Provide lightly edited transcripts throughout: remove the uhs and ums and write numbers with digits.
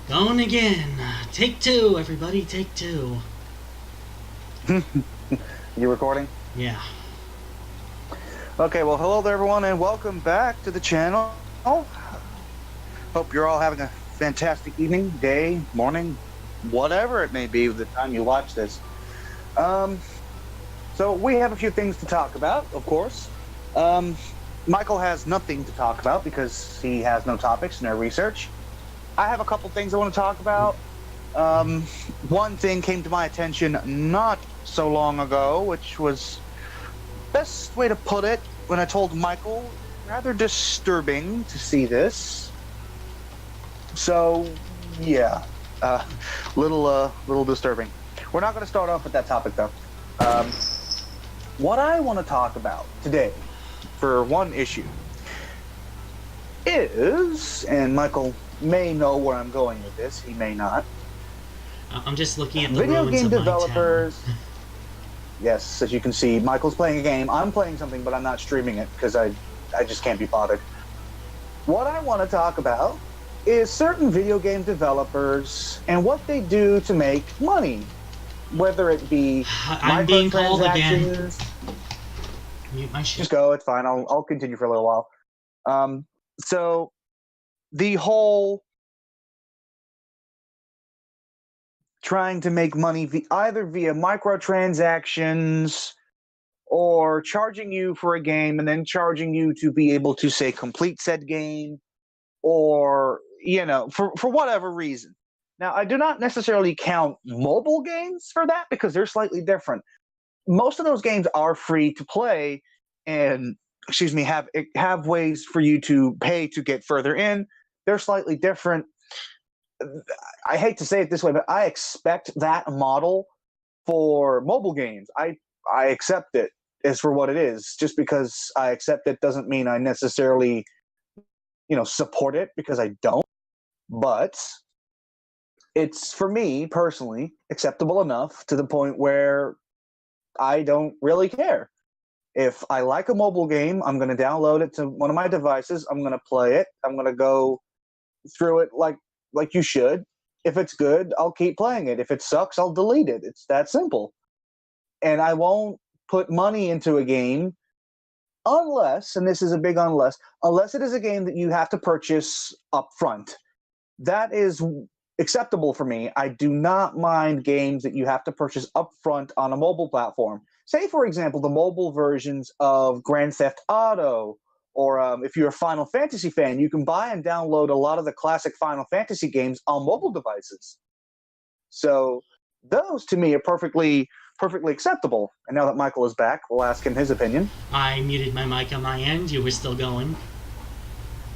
Going again. Take two, everybody. Take two. You recording? Yeah. Okay, well, hello there, everyone, and welcome back to the channel. Hope you're all having a fantastic evening, day, morning, whatever it may be the time you watch this. So we have a few things to talk about, of course. Michael has nothing to talk about because he has no topics, no research. I have a couple things I want to talk about. One thing came to my attention not so long ago, which was best way to put it when I told Michael, rather disturbing to see this. So, yeah, little disturbing. We're not going to start off with that topic though. What I want to talk about today, for one issue, is, and Michael may know where I'm going with this, he may not. I'm just looking at the Video ruins game of my developers. town. Yes, as you can see, Michael's playing a game. I'm playing something, but I'm not streaming it because I just can't be bothered. What I want to talk about is certain video game developers and what they do to make money, whether it be I'm being called again. microtransactions. Mute my shit. Just go. It's fine. I'll continue for a little while. So the whole trying to make money either via microtransactions or charging you for a game and then charging you to be able to, say, complete said game, or, you know, for whatever reason. Now, I do not necessarily count mobile games for that because they're slightly different. Most of those games are free to play and, have ways for you to pay to get further in. They're slightly different. I hate to say it this way, but I expect that model for mobile games. I accept it as for what it is. Just because I accept it doesn't mean I necessarily, support it, because I don't. But it's, for me personally, acceptable enough to the point where I don't really care. If I like a mobile game, I'm going to download it to one of my devices. I'm going to play it. I'm going to go through it like you should. If it's good, I'll keep playing it. If it sucks, I'll delete it. It's that simple. And I won't put money into a game unless, and this is a big unless it is a game that you have to purchase up front. That is acceptable for me. I do not mind games that you have to purchase up front on a mobile platform. Say, for example, the mobile versions of Grand Theft Auto, or if you're a Final Fantasy fan, you can buy and download a lot of the classic Final Fantasy games on mobile devices. So those, to me, are perfectly acceptable. And now that Michael is back, we'll ask him his opinion. I muted my mic on my end. You were still going.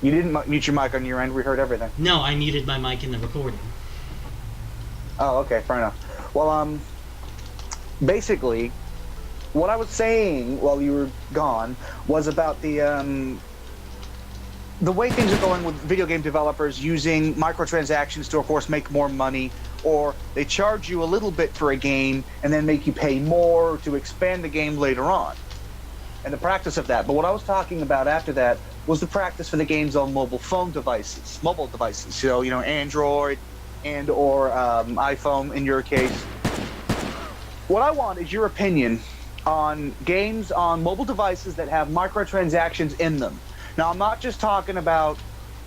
You didn't mute your mic on your end. We heard everything. No, I muted my mic in the recording. Oh, okay, fair enough. Well, basically, what I was saying while you were gone was about the way things are going with video game developers using microtransactions to, of course, make more money, or they charge you a little bit for a game and then make you pay more to expand the game later on, and the practice of that. But what I was talking about after that was the practice for the games on mobile devices, so, Android and or iPhone in your case. What I want is your opinion on games on mobile devices that have microtransactions in them. Now, I'm not just talking about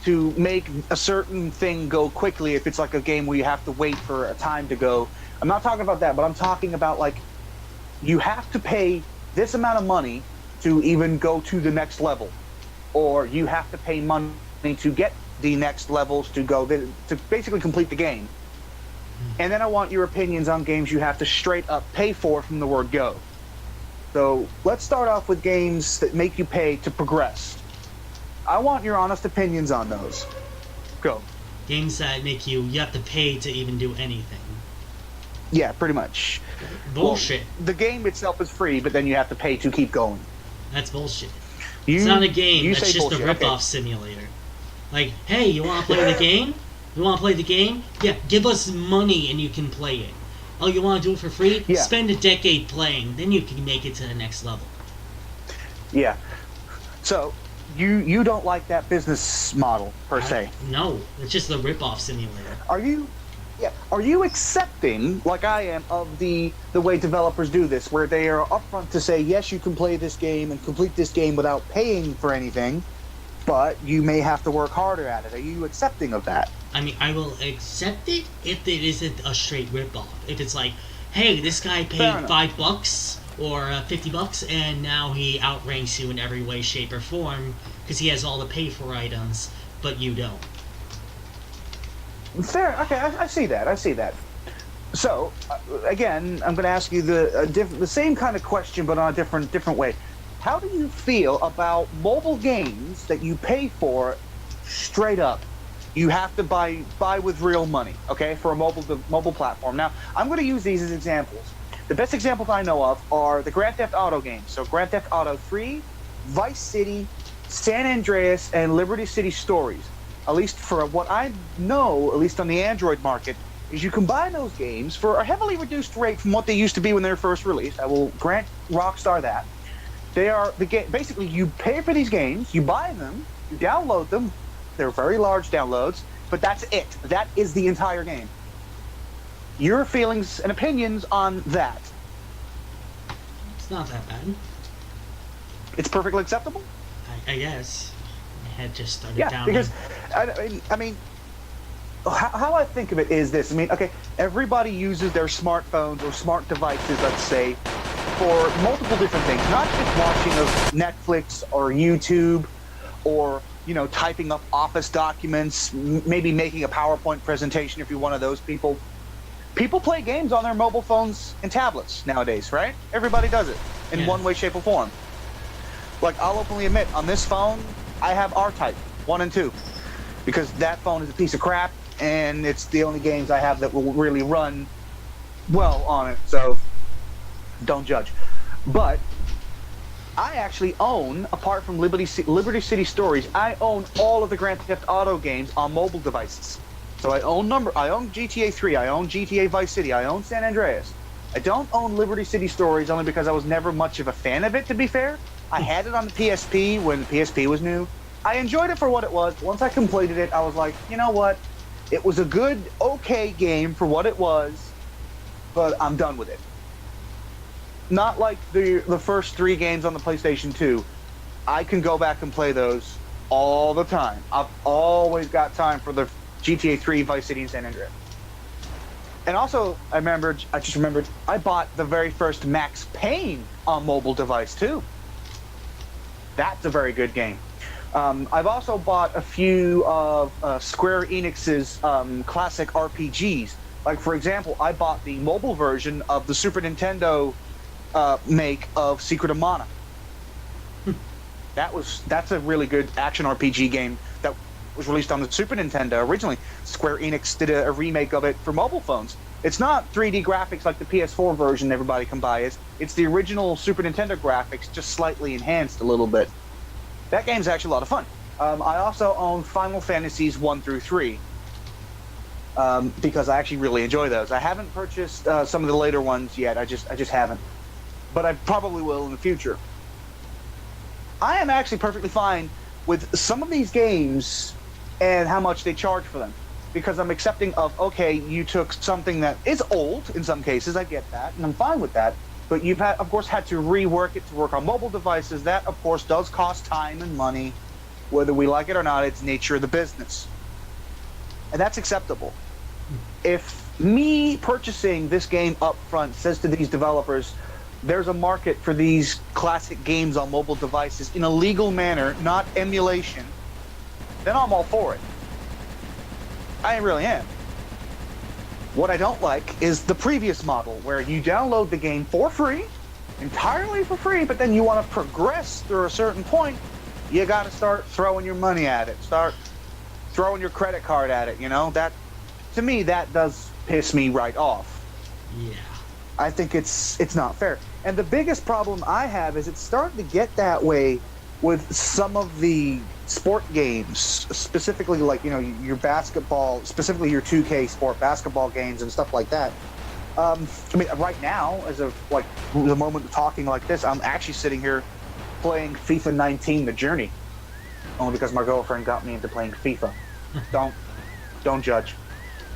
to make a certain thing go quickly if it's like a game where you have to wait for a time to go. I'm not talking about that, but I'm talking about, like, you have to pay this amount of money to even go to the next level, or you have to pay money to get the next levels to go to basically complete the game. And then I want your opinions on games you have to straight up pay for from the word go. So let's start off with games that make you pay to progress. I want your honest opinions on those. Go. Games that make you have to pay to even do anything. Yeah, pretty much. Bullshit. Well, the game itself is free, but then you have to pay to keep going. That's bullshit. It's not a game. That's just bullshit. a rip-off simulator. Like, hey, you want to play the game? You want to play the game? Yeah, give us money and you can play it. Oh, you want to do it for free? Yeah. Spend a decade playing, then you can make it to the next level. Yeah. So you don't like that business model per se. No, it's just the rip-off simulator. Are you? Yeah. Are you accepting, like I am, of the way developers do this, where they are upfront to say, yes, you can play this game and complete this game without paying for anything, but you may have to work harder at it. Are you accepting of that? I mean, I will accept it if it isn't a straight rip-off. If it's like, hey, this guy paid $5 or $50, and now he outranks you in every way, shape, or form because he has all the pay-for items, but you don't. Fair. Okay, I see that. I see that. So, again, I'm going to ask you the same kind of question, but on a different way. How do you feel about mobile games that you pay for straight up? You have to buy with real money, okay, for a mobile platform. Now, I'm going to use these as examples. The best examples I know of are the Grand Theft Auto games. So Grand Theft Auto 3, Vice City, San Andreas, and Liberty City Stories. At least for what I know, at least on the Android market, is you can buy those games for a heavily reduced rate from what they used to be when they were first released. I will grant Rockstar that. They are basically you pay for these games, you buy them, you download them. They're very large downloads, but that's it. That is the entire game. Your feelings and opinions on that? It's not that bad. It's perfectly acceptable? I guess. My head just started Yeah, down. because, I mean, how I think of it is this. I mean, okay, everybody uses their smartphones or smart devices, let's say, for multiple different things. Not just watching of Netflix or YouTube or, you know, typing up Office documents, maybe making a PowerPoint presentation if you're one of those people. People play games on their mobile phones and tablets nowadays, right? Everybody does it in one way, shape, or form. Like, I'll openly admit, on this phone, I have R-Type 1 and 2 because that phone is a piece of crap and it's the only games I have that will really run well on it, so don't judge. But I actually own, apart from Liberty City Stories, I own all of the Grand Theft Auto games on mobile devices. So I own GTA 3, I own GTA Vice City, I own San Andreas. I don't own Liberty City Stories only because I was never much of a fan of it, to be fair. I had it on the PSP when the PSP was new. I enjoyed it for what it was. Once I completed it, I was like, you know what? It was a good, okay game for what it was, but I'm done with it. Not like the first 3 games on the PlayStation 2. I can go back and play those all the time. I've always got time for the GTA 3, Vice City, and San Andreas. And also, I just remembered, I bought the very first Max Payne on mobile device, too. That's a very good game. I've also bought a few of Square Enix's classic RPGs. Like, for example, I bought the mobile version of the Super Nintendo make of Secret of Mana. That's a really good action RPG game that was released on the Super Nintendo originally. Square Enix did a remake of it for mobile phones. It's not 3D graphics like the PS4 version everybody can buy. It's the original Super Nintendo graphics, just slightly enhanced a little bit. That game's actually a lot of fun. I also own Final Fantasies 1 through 3 because I actually really enjoy those. I haven't purchased some of the later ones yet. I just haven't. But I probably will in the future. I am actually perfectly fine with some of these games and how much they charge for them. Because I'm accepting of, okay, you took something that is old in some cases, I get that, and I'm fine with that. But you've, of course, had to rework it to work on mobile devices. That, of course, does cost time and money. Whether we like it or not, it's nature of the business. And that's acceptable. If me purchasing this game up front says to these developers, there's a market for these classic games on mobile devices in a legal manner, not emulation, then I'm all for it. I really am. What I don't like is the previous model, where you download the game for free, entirely for free, but then you want to progress through a certain point, you got to start throwing your money at it, start throwing your credit card at it, you know? That, to me, that does piss me right off. Yeah. I think it's not fair. And the biggest problem I have is it's starting to get that way with some of the sport games, specifically like, you know, your basketball, specifically your 2K sport basketball games and stuff like that. I mean, right now, as of like the moment of talking like this, I'm actually sitting here playing FIFA 19, The Journey. only because my girlfriend got me into playing FIFA. Don't judge.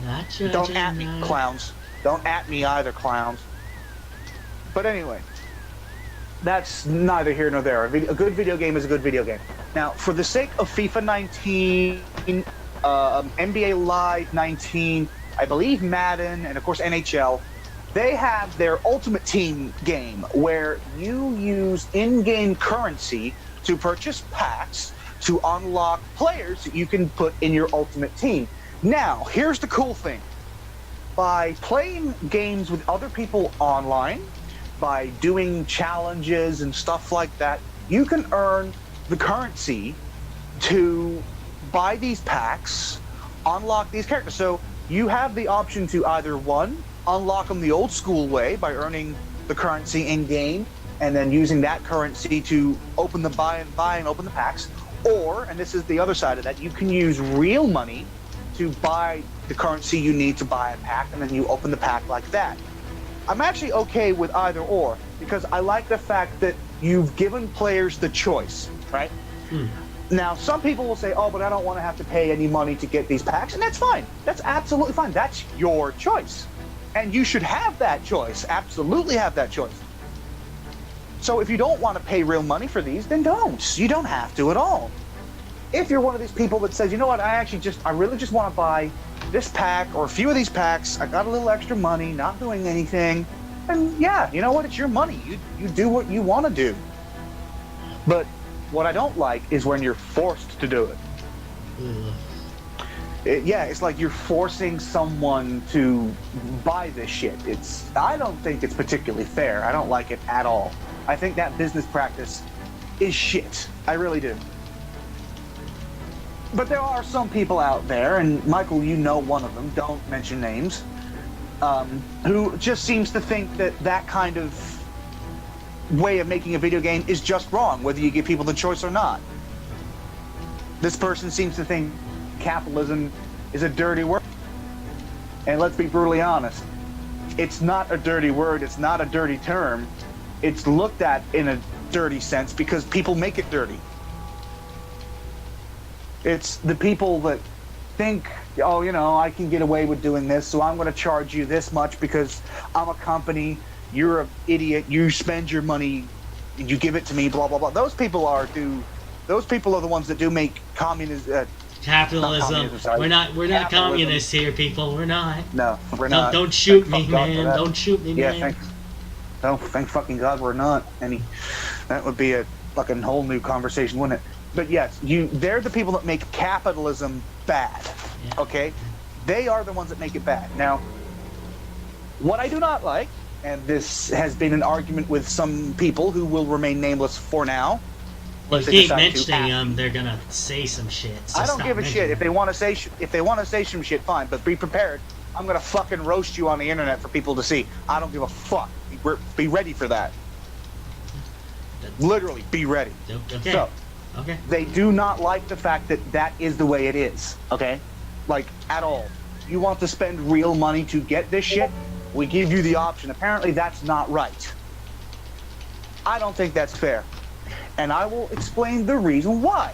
Not judging. Don't at me, clowns. Don't at me either, clowns. But anyway, that's neither here nor there. A good video game is a good video game. Now, for the sake of FIFA 19, NBA Live 19, I believe Madden, and of course NHL, they have their Ultimate Team game where you use in-game currency to purchase packs to unlock players that you can put in your Ultimate Team. Now, here's the cool thing. By playing games with other people online, by doing challenges and stuff like that, you can earn the currency to buy these packs, unlock these characters. So you have the option to either, one, unlock them the old school way by earning the currency in-game and then using that currency to open the buy and open the packs, or, and this is the other side of that, you can use real money to buy the currency you need to buy a pack, and then you open the pack like that. I'm actually okay with either or, because I like the fact that you've given players the choice, right? Now, some people will say, oh, but I don't want to have to pay any money to get these packs, and that's fine. That's absolutely fine. That's your choice. And you should have that choice, absolutely have that choice. So if you don't want to pay real money for these, then don't. You don't have to at all. If you're one of these people that says, you know what, I really just want to buy this pack or a few of these packs, I got a little extra money, not doing anything, and yeah, you know what, it's your money. You do what you want to do. But what I don't like is when you're forced to do it. Yeah, it's like you're forcing someone to buy this shit. I don't think it's particularly fair. I don't like it at all. I think that business practice is shit. I really do. But there are some people out there, and Michael, you know one of them, don't mention names, who just seems to think that that kind of way of making a video game is just wrong, whether you give people the choice or not. This person seems to think capitalism is a dirty word. And let's be brutally honest, it's not a dirty word, it's not a dirty term. It's looked at in a dirty sense because people make it dirty. It's the people that think, oh, you know, I can get away with doing this, so I'm going to charge you this much because I'm a company, you're an idiot, you spend your money, you give it to me, blah, blah, blah. Those people are the ones that do make communism. Capitalism. We're not communists here, people. We're not. No, we're not. Don't shoot me, man. Don't shoot me, man. Yeah, thank fucking God we're not any. That would be a fucking whole new conversation, wouldn't it? But yes, they're the people that make capitalism bad. Yeah. Okay? They are the ones that make it bad. Now, what I do not like, and this has been an argument with some people who will remain nameless for now. Well, if you keep mentioning them, they're gonna say some shit. So I don't give a shit. If they want to say some shit, fine. But be prepared. I'm gonna fucking roast you on the internet for people to see. I don't give a fuck. Be ready for that. Literally, be ready. Okay. So, okay. They do not like the fact that that is the way it is. Okay, like at all. You want to spend real money to get this shit? We give you the option. Apparently, that's not right. I don't think that's fair. And I will explain the reason why.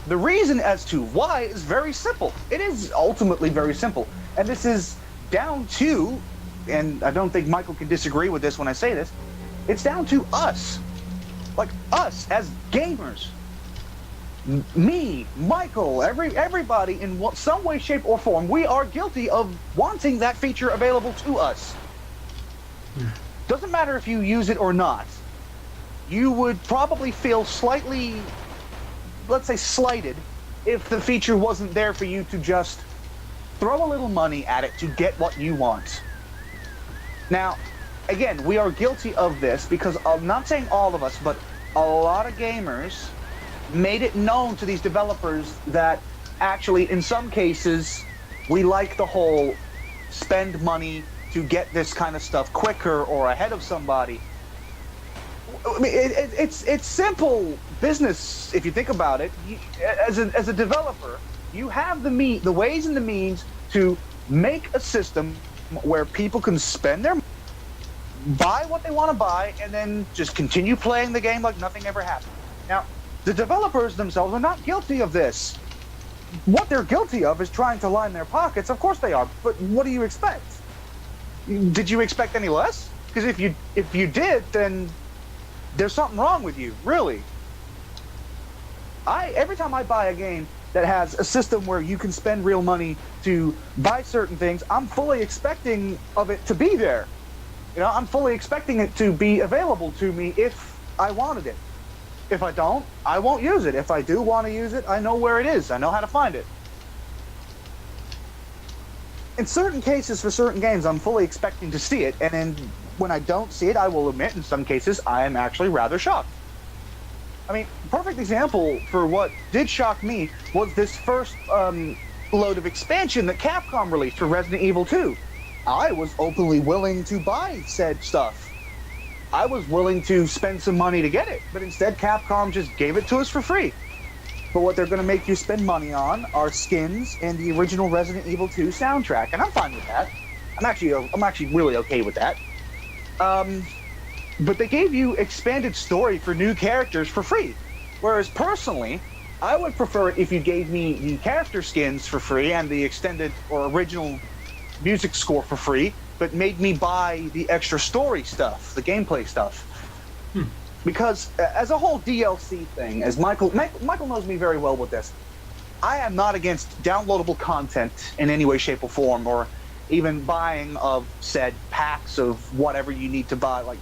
The reason as to why is very simple. It is ultimately very simple. And this is down to, and I don't think Michael can disagree with this when I say this, it's down to us. Like us as gamers. Me, Michael, everybody in some way, shape, or form, we are guilty of wanting that feature available to us. Doesn't matter if you use it or not. You would probably feel slightly, let's say, slighted if the feature wasn't there for you to just throw a little money at it to get what you want. Now, again, we are guilty of this because I'm not saying all of us, but a lot of gamers made it known to these developers that actually, in some cases, we like the whole spend money to get this kind of stuff quicker or ahead of somebody. I mean, it's simple business if you think about it. As a developer, you have the ways and the means to make a system where people can spend their money, buy what they want to buy, and then just continue playing the game like nothing ever happened. Now, The developers themselves are not guilty of this. What they're guilty of is trying to line their pockets. Of course they are, but what do you expect? Did you expect any less? Because if you did, then there's something wrong with you, really. Every time I buy a game that has a system where you can spend real money to buy certain things, I'm fully expecting of it to be there. You know, I'm fully expecting it to be available to me if I wanted it. If I don't, I won't use it. If I do want to use it, I know where it is. I know how to find it. In certain cases, for certain games, I'm fully expecting to see it, and then when I don't see it, I will admit, in some cases, I am actually rather shocked. I mean, perfect example for what did shock me was this first load of expansion that Capcom released for Resident Evil 2. I was openly willing to buy said stuff. I was willing to spend some money to get it, but instead Capcom just gave it to us for free. But what they're going to make you spend money on are skins and the original Resident Evil 2 soundtrack, and I'm fine with that. I'm actually really okay with that. But they gave you expanded story for new characters for free. Whereas personally, I would prefer it if you gave me the character skins for free and the extended or original music score for free, but made me buy the extra story stuff, the gameplay stuff. Because as a whole DLC thing, as Michael knows me very well with this, I am not against downloadable content in any way, shape, or form, or even buying of said packs of whatever you need to buy, like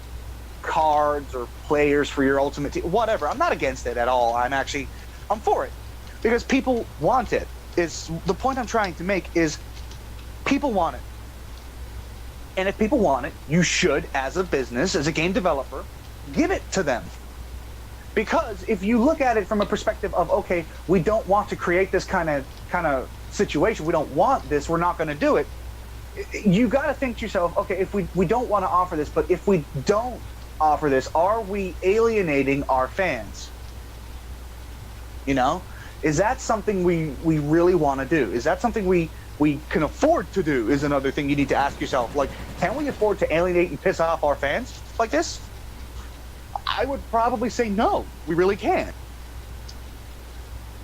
cards or players for your ultimate team, whatever. I'm not against it at all. I'm for it because people want it. Is the point I'm trying to make is people want it. And if people want it, you should, as a business, as a game developer, give it to them. Because if you look at it from a perspective of, okay, we don't want to create this kind of situation, we don't want this, we're not going to do it, you got to think to yourself, okay, if we don't want to offer this, but if we don't offer this, are we alienating our fans? You know, is that something we really want to do? Is that something we can afford to do? Is another thing you need to ask yourself. Like, can we afford to alienate and piss off our fans like this? I would probably say no, we really can't.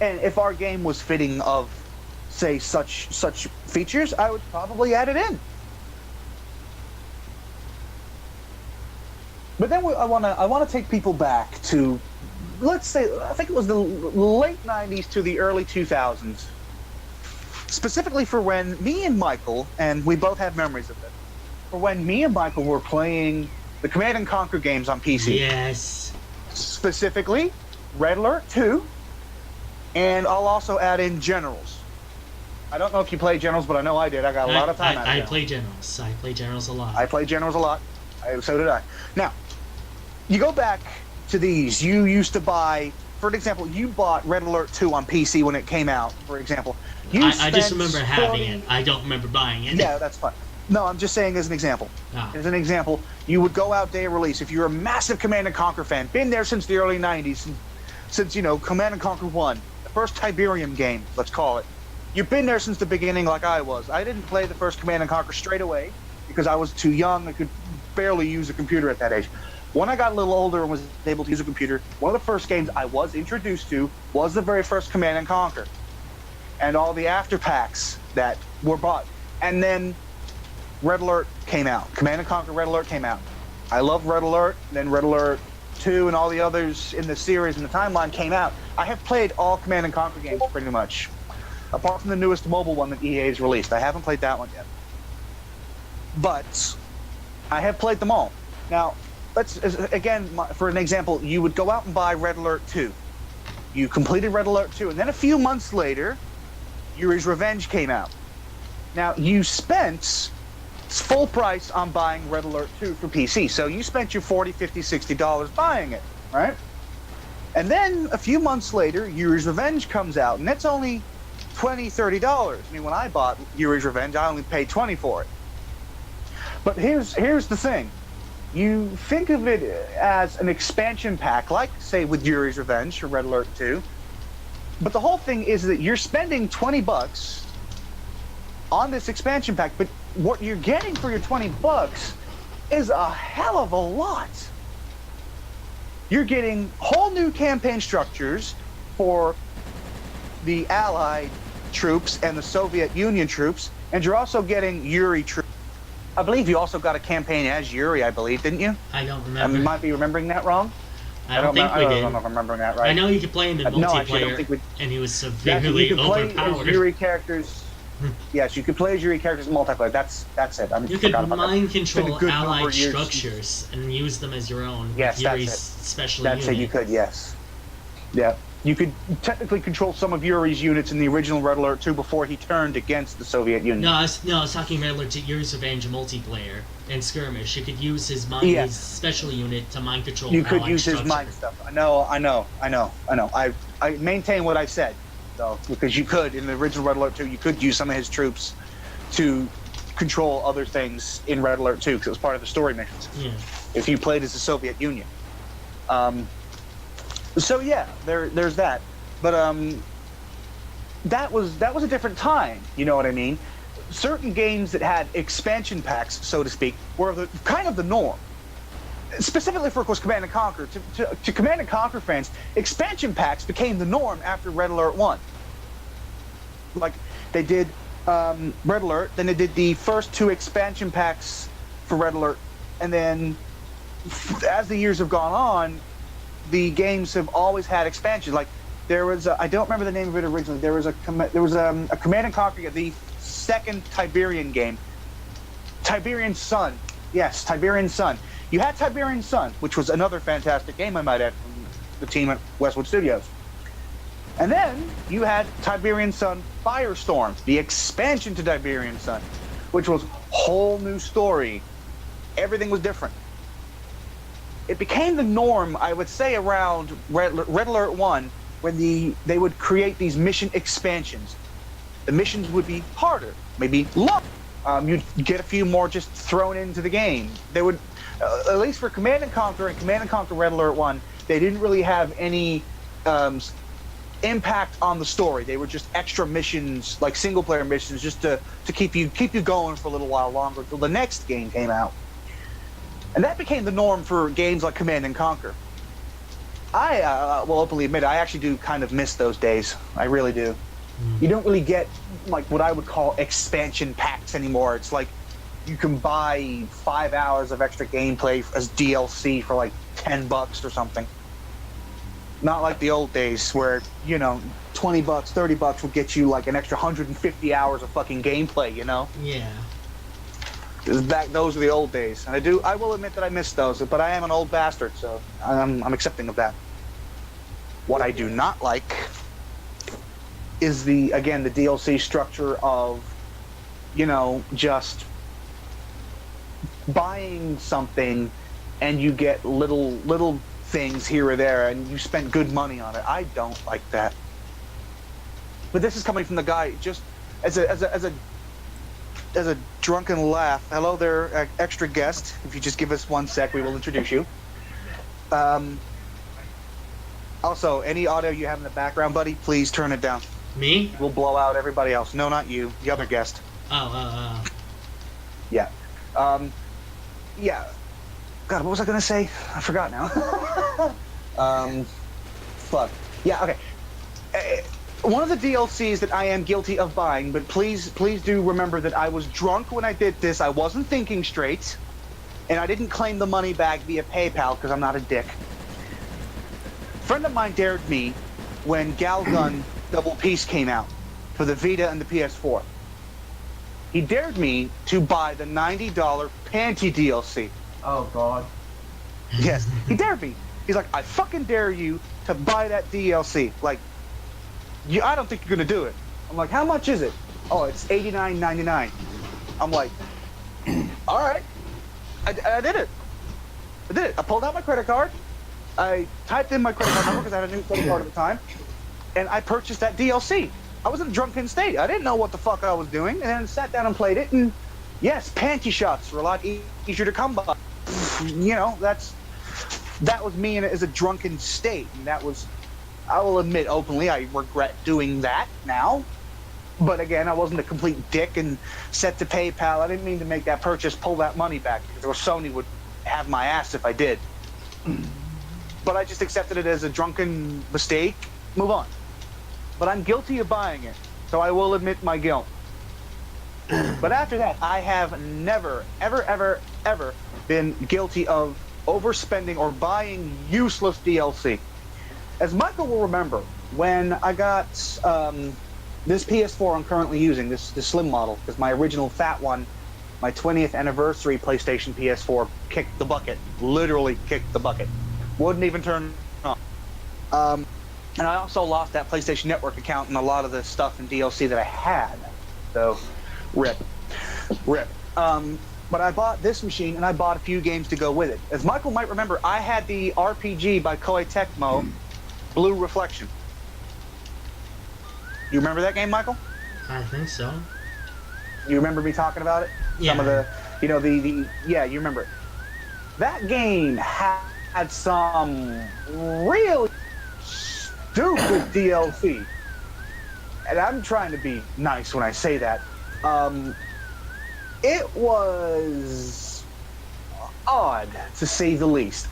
And if our game was fitting of, say, such features, I would probably add it in. But then I want to take people back to, let's say, I think it was the late 90s to the early 2000s. Specifically for when me and Michael, and we both have memories of it, for when me and Michael were playing the Command & Conquer games on PC. Yes. Specifically, Red Alert 2, and I'll also add in Generals. I don't know if you play Generals, but I know I did. I got a lot of time out of it. I play Generals. I play Generals a lot. I play Generals a lot. So did I. Now, you go back to these. You used to buy, for an example, you bought Red Alert 2 on PC when it came out, for example. I just remember having it. I don't remember buying it. Yeah, that's fine. No, I'm just saying as an example. Oh. As an example, you would go out day of release. If you're a massive Command & Conquer fan, been there since the early 90s, since, you know, Command & Conquer 1, the first Tiberium game, let's call it. You've been there since the beginning like I was. I didn't play the first Command & Conquer straight away because I was too young. I could barely use a computer at that age. When I got a little older and was able to use a computer, one of the first games I was introduced to was the very first Command & Conquer. And all the after packs that were bought. And then Red Alert came out. Command & Conquer Red Alert came out. I love Red Alert, then Red Alert 2 and all the others in the series and the timeline came out. I have played all Command & Conquer games pretty much. Apart from the newest mobile one that EA has released. I haven't played that one yet. But I have played them all. Now, let's, again, for an example, you would go out and buy Red Alert 2. You completed Red Alert 2, and then a few months later, Yuri's Revenge came out. Now, you spent full price on buying Red Alert 2 for PC, so you spent your $40, $50, $60 buying it, right? And then a few months later, Yuri's Revenge comes out, and that's only $20, $30. I mean, when I bought Yuri's Revenge, I only paid $20 for it. But here's the thing. You think of it as an expansion pack, like, say, with Yuri's Revenge or Red Alert 2. But the whole thing is that you're spending $20 on this expansion pack, but what you're getting for your $20 is a hell of a lot. you're getting whole new campaign structures for the Allied troops and the Soviet Union troops, and you're also getting Yuri troops. I believe you also got a campaign as Yuri, I believe, didn't you? I don't remember. I might be remembering that wrong. I don't think we did. I don't know if I'm remembering that right. I know you could play him in multiplayer, no, actually, I don't think and he was severely you could overpowered. play as Yuri characters. Yes, you could play as Yuri characters in multiplayer. That's it. You could mind control Allied structures and use them as your own. Yes, Yuri's that's it. special That's unit. it. You could, yes. Yeah. You could technically control some of Yuri's units in the original Red Alert 2 before he turned against the Soviet Union. No, I was talking Red Alert 2 Yuri's Revenge multiplayer and skirmish. You could use his his special unit to mind control. You could Allied use structure. his mind stuff. I know. I maintain what I said, though, because you could in the original Red Alert 2. You could use some of his troops to control other things in Red Alert 2 because it was part of the story missions. Yeah. If you played as the Soviet Union. So yeah, there's that, but that was a different time. You know what I mean? Certain games that had expansion packs, so to speak, were kind of the norm. Specifically for, of course, Command and Conquer. To Command and Conquer fans, expansion packs became the norm after Red Alert 1. Like they did Red Alert, then they did the first 2 expansion packs for Red Alert, and then as the years have gone on, the games have always had expansions. Like there was, I don't remember the name of it originally. There was a Command and Conquer, the second Tiberian game, Tiberian Sun. Yes, Tiberian Sun. You had Tiberian Sun, which was another fantastic game, I might add, from the team at Westwood Studios. And then you had Tiberian Sun Firestorm, the expansion to Tiberian Sun, which was whole new story. Everything was different. It became the norm, I would say, around Red Alert 1, when they would create these mission expansions. The missions would be harder, maybe longer. You'd get a few more just thrown into the game. They would, at least for Command and Conquer Red Alert 1, they didn't really have any impact on the story. They were just extra missions, like single-player missions, just to keep you going for a little while longer until the next game came out. And that became the norm for games like Command and Conquer. I will openly admit, I actually do kind of miss those days. I really do. You don't really get like what I would call expansion packs anymore. It's like you can buy 5 hours of extra gameplay as DLC for like $10 or something. Not like the old days where, you know, $20, $30 would get you like an extra 150 hours of fucking gameplay, you know? Yeah. Those are the old days, and I will admit that I miss those, but I am an old bastard, so I'm accepting of that. What I do not like is the DLC structure of, you know, just buying something and you get little things here or there, and you spend good money on it. I don't like that. But this is coming from the guy just as a drunken laugh. Hello there, extra guest. If you just give us 1 sec, we will introduce you. Also, any audio you have in the background, buddy, please turn it down. Me? We'll blow out everybody else. No, not you. The other guest. Yeah. Yeah. God, what was I gonna say? I forgot now. Fuck. Yeah. Okay. One of the DLCs that I am guilty of buying, but please do remember that I was drunk when I did this. I wasn't thinking straight, and I didn't claim the money back via PayPal because I'm not a dick. A friend of mine dared me when Galgun Double Peace came out for the Vita and the PS4. He dared me to buy the $90 Panty DLC. Oh, God. Yes, he dared me. He's like, I fucking dare you to buy that DLC. Like, I don't think you're gonna do it. I'm like, how much is it? Oh, it's $89.99. I'm like, all right. I did it. I did it. I pulled out my credit card. I typed in my credit card number because I had a new credit card at the time, and I purchased that DLC. I was in a drunken state. I didn't know what the fuck I was doing, and then sat down and played it. And yes, panty shots were a lot easier to come by. You know, that was me as a drunken state, and that was. I will admit openly, I regret doing that now. But again, I wasn't a complete dick and set to PayPal. I didn't mean to make that purchase, pull that money back, because Sony would have my ass if I did. but I just accepted it as a drunken mistake. Move on. But I'm guilty of buying it, so I will admit my guilt. But after that, I have never, ever, ever, ever been guilty of overspending or buying useless DLC. As Michael will remember, when I got this PS4 I'm currently using, this slim model, because my original fat one, my 20th anniversary PlayStation PS4 kicked the bucket, literally kicked the bucket. Wouldn't even turn on. And I also lost that PlayStation Network account and a lot of the stuff in DLC that I had. So, rip. But I bought this machine and I bought a few games to go with it. As Michael might remember, I had the RPG by Koei Tecmo, Blue Reflection. You remember that game, Michael? I think so. You remember me talking about it? Yeah. Some of the, yeah, you remember it. That game had some really stupid DLC. And I'm trying to be nice when I say that. It was odd, to say the least.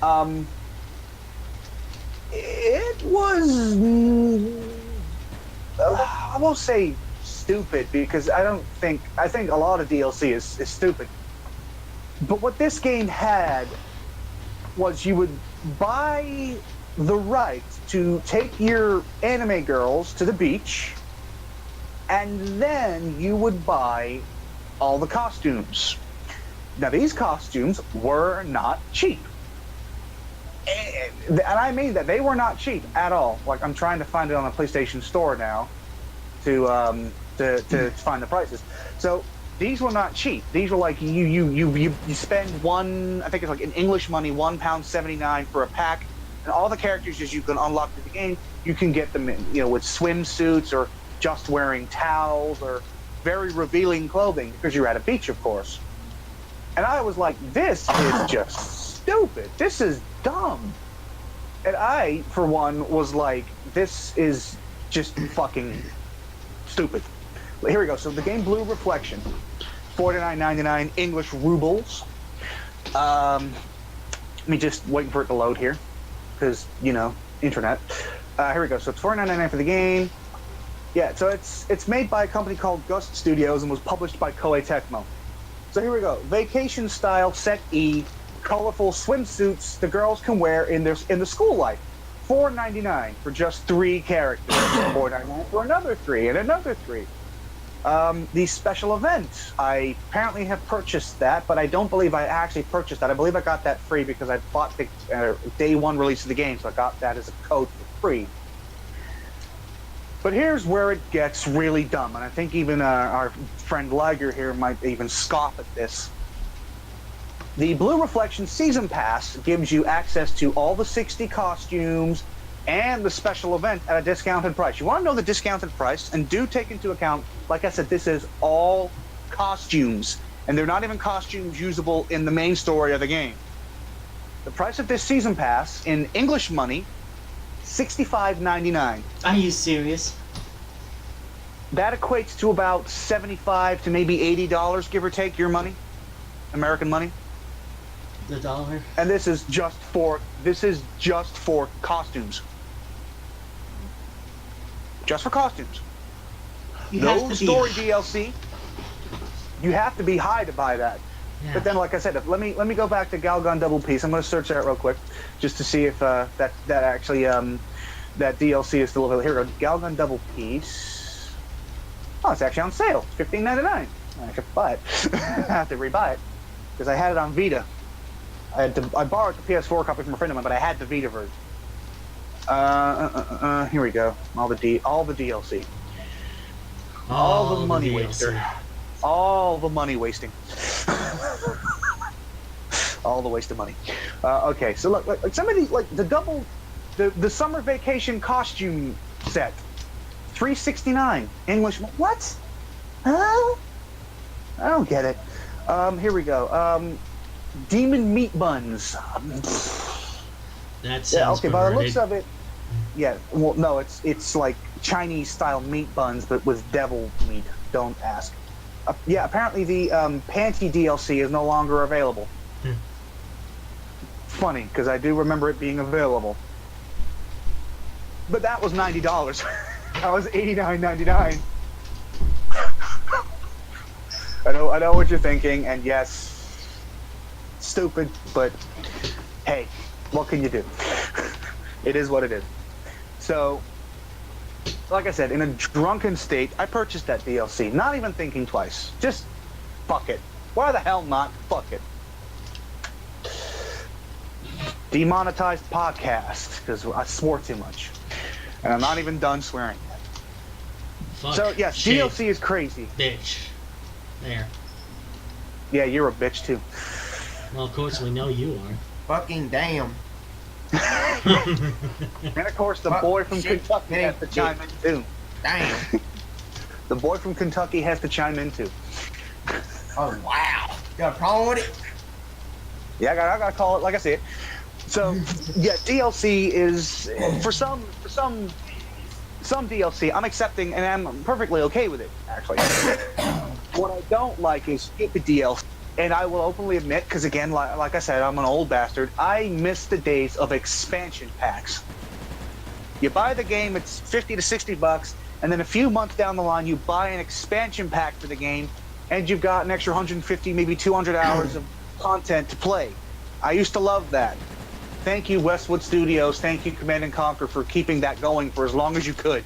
It was, I won't say stupid, because I think a lot of DLC is stupid. But what this game had was you would buy the right to take your anime girls to the beach, and then you would buy all the costumes. Now, these costumes were not cheap. And I mean that. They were not cheap at all. Like, I'm trying to find it on the PlayStation Store now to find the prices. So these were not cheap. These were like you spend one, I think it's like in English money, £1.79 for a pack, and all the characters as you can unlock through the game, you can get them in, with swimsuits or just wearing towels or very revealing clothing because you're at a beach, of course. And I was like, this is just stupid. This is dumb. And I, for one, was like, this is just fucking stupid. Here we go. So the game Blue Reflection, $49.99 English rubles. Let me just waiting for it to load here, because internet. Here we go. So it's $49.99 for the game. Yeah, so it's made by a company called Gust Studios and was published by Koei Tecmo. So here we go. Vacation style set E, colorful swimsuits the girls can wear in the school life. $4.99 for just 3 characters. $4.99 for another 3 and another 3. The special event. I apparently have purchased that, but I don't believe I actually purchased that. I believe I got that free because I bought the day 1 release of the game, so I got that as a code for free. But here's where it gets really dumb, and I think even our friend Liger here might even scoff at this. The Blue Reflection Season Pass gives you access to all the 60 costumes and the special event at a discounted price. You want to know the discounted price? And do take into account, like I said, this is all costumes, and they're not even costumes usable in the main story of the game. The price of this Season Pass, in English money, $65.99. Are you serious? That equates to about $75 to maybe $80, give or take, your money, American money. The dollar? And this is just for costumes. Just for costumes. No story DLC. You have to be high to buy that. Yeah. But then, like I said, let me go back to Galgun Double Piece. I'm going to search that real quick, just to see if that actually that DLC is still available. Here we go, Galgun Double Piece. Oh, it's actually on sale. It's $15.99. I should buy it. I have to rebuy it because I had it on Vita. I borrowed the PS4 copy from a friend of mine, but I had the Vita version. Here we go. All the DLC. All the money waster. All the money wasting. All the waste of money. Okay, so look, like some of these, like the summer vacation costume set, $3.69 English. What? Huh? I don't get it. Here we go. Demon meat buns. That sounds okay. perverted. By the looks of it, yeah. Well, no, it's like Chinese style meat buns, but with devil meat. Don't ask. Yeah, apparently the panty DLC is no longer available. funny because I do remember it being available. But that was $90. That was $89.99. I know what you're thinking, and yes, stupid, but hey, what can you do? It is what it is. So, like I said, in a drunken state, I purchased that DLC, not even thinking twice. Just fuck it. Why the hell not? Fuck it. Demonetized podcast, because I swore too much. And I'm not even done swearing yet. Fuck. So, yes, Shit. DLC is crazy. Bitch. There. Yeah, you're a bitch, too. Well, of course we know you are. Fucking damn. And, of course, the boy from Kentucky has to chime in, too. Damn. The boy from Kentucky has to chime in, too. Oh, wow. You got a problem with it? Yeah, I gotta call it like I see it. So, yeah, DLC is for some DLC I'm accepting, and I'm perfectly okay with it. Actually, what I don't like is stupid DLC, and I will openly admit, because again, like I said, I'm an old bastard. I miss the days of expansion packs. You buy the game, it's $50 to $60, and then a few months down the line, you buy an expansion pack for the game, and you've got an extra 150, maybe 200 hours of content to play. I used to love that. Thank you, Westwood Studios. Thank you, Command & Conquer, for keeping that going for as long as you could.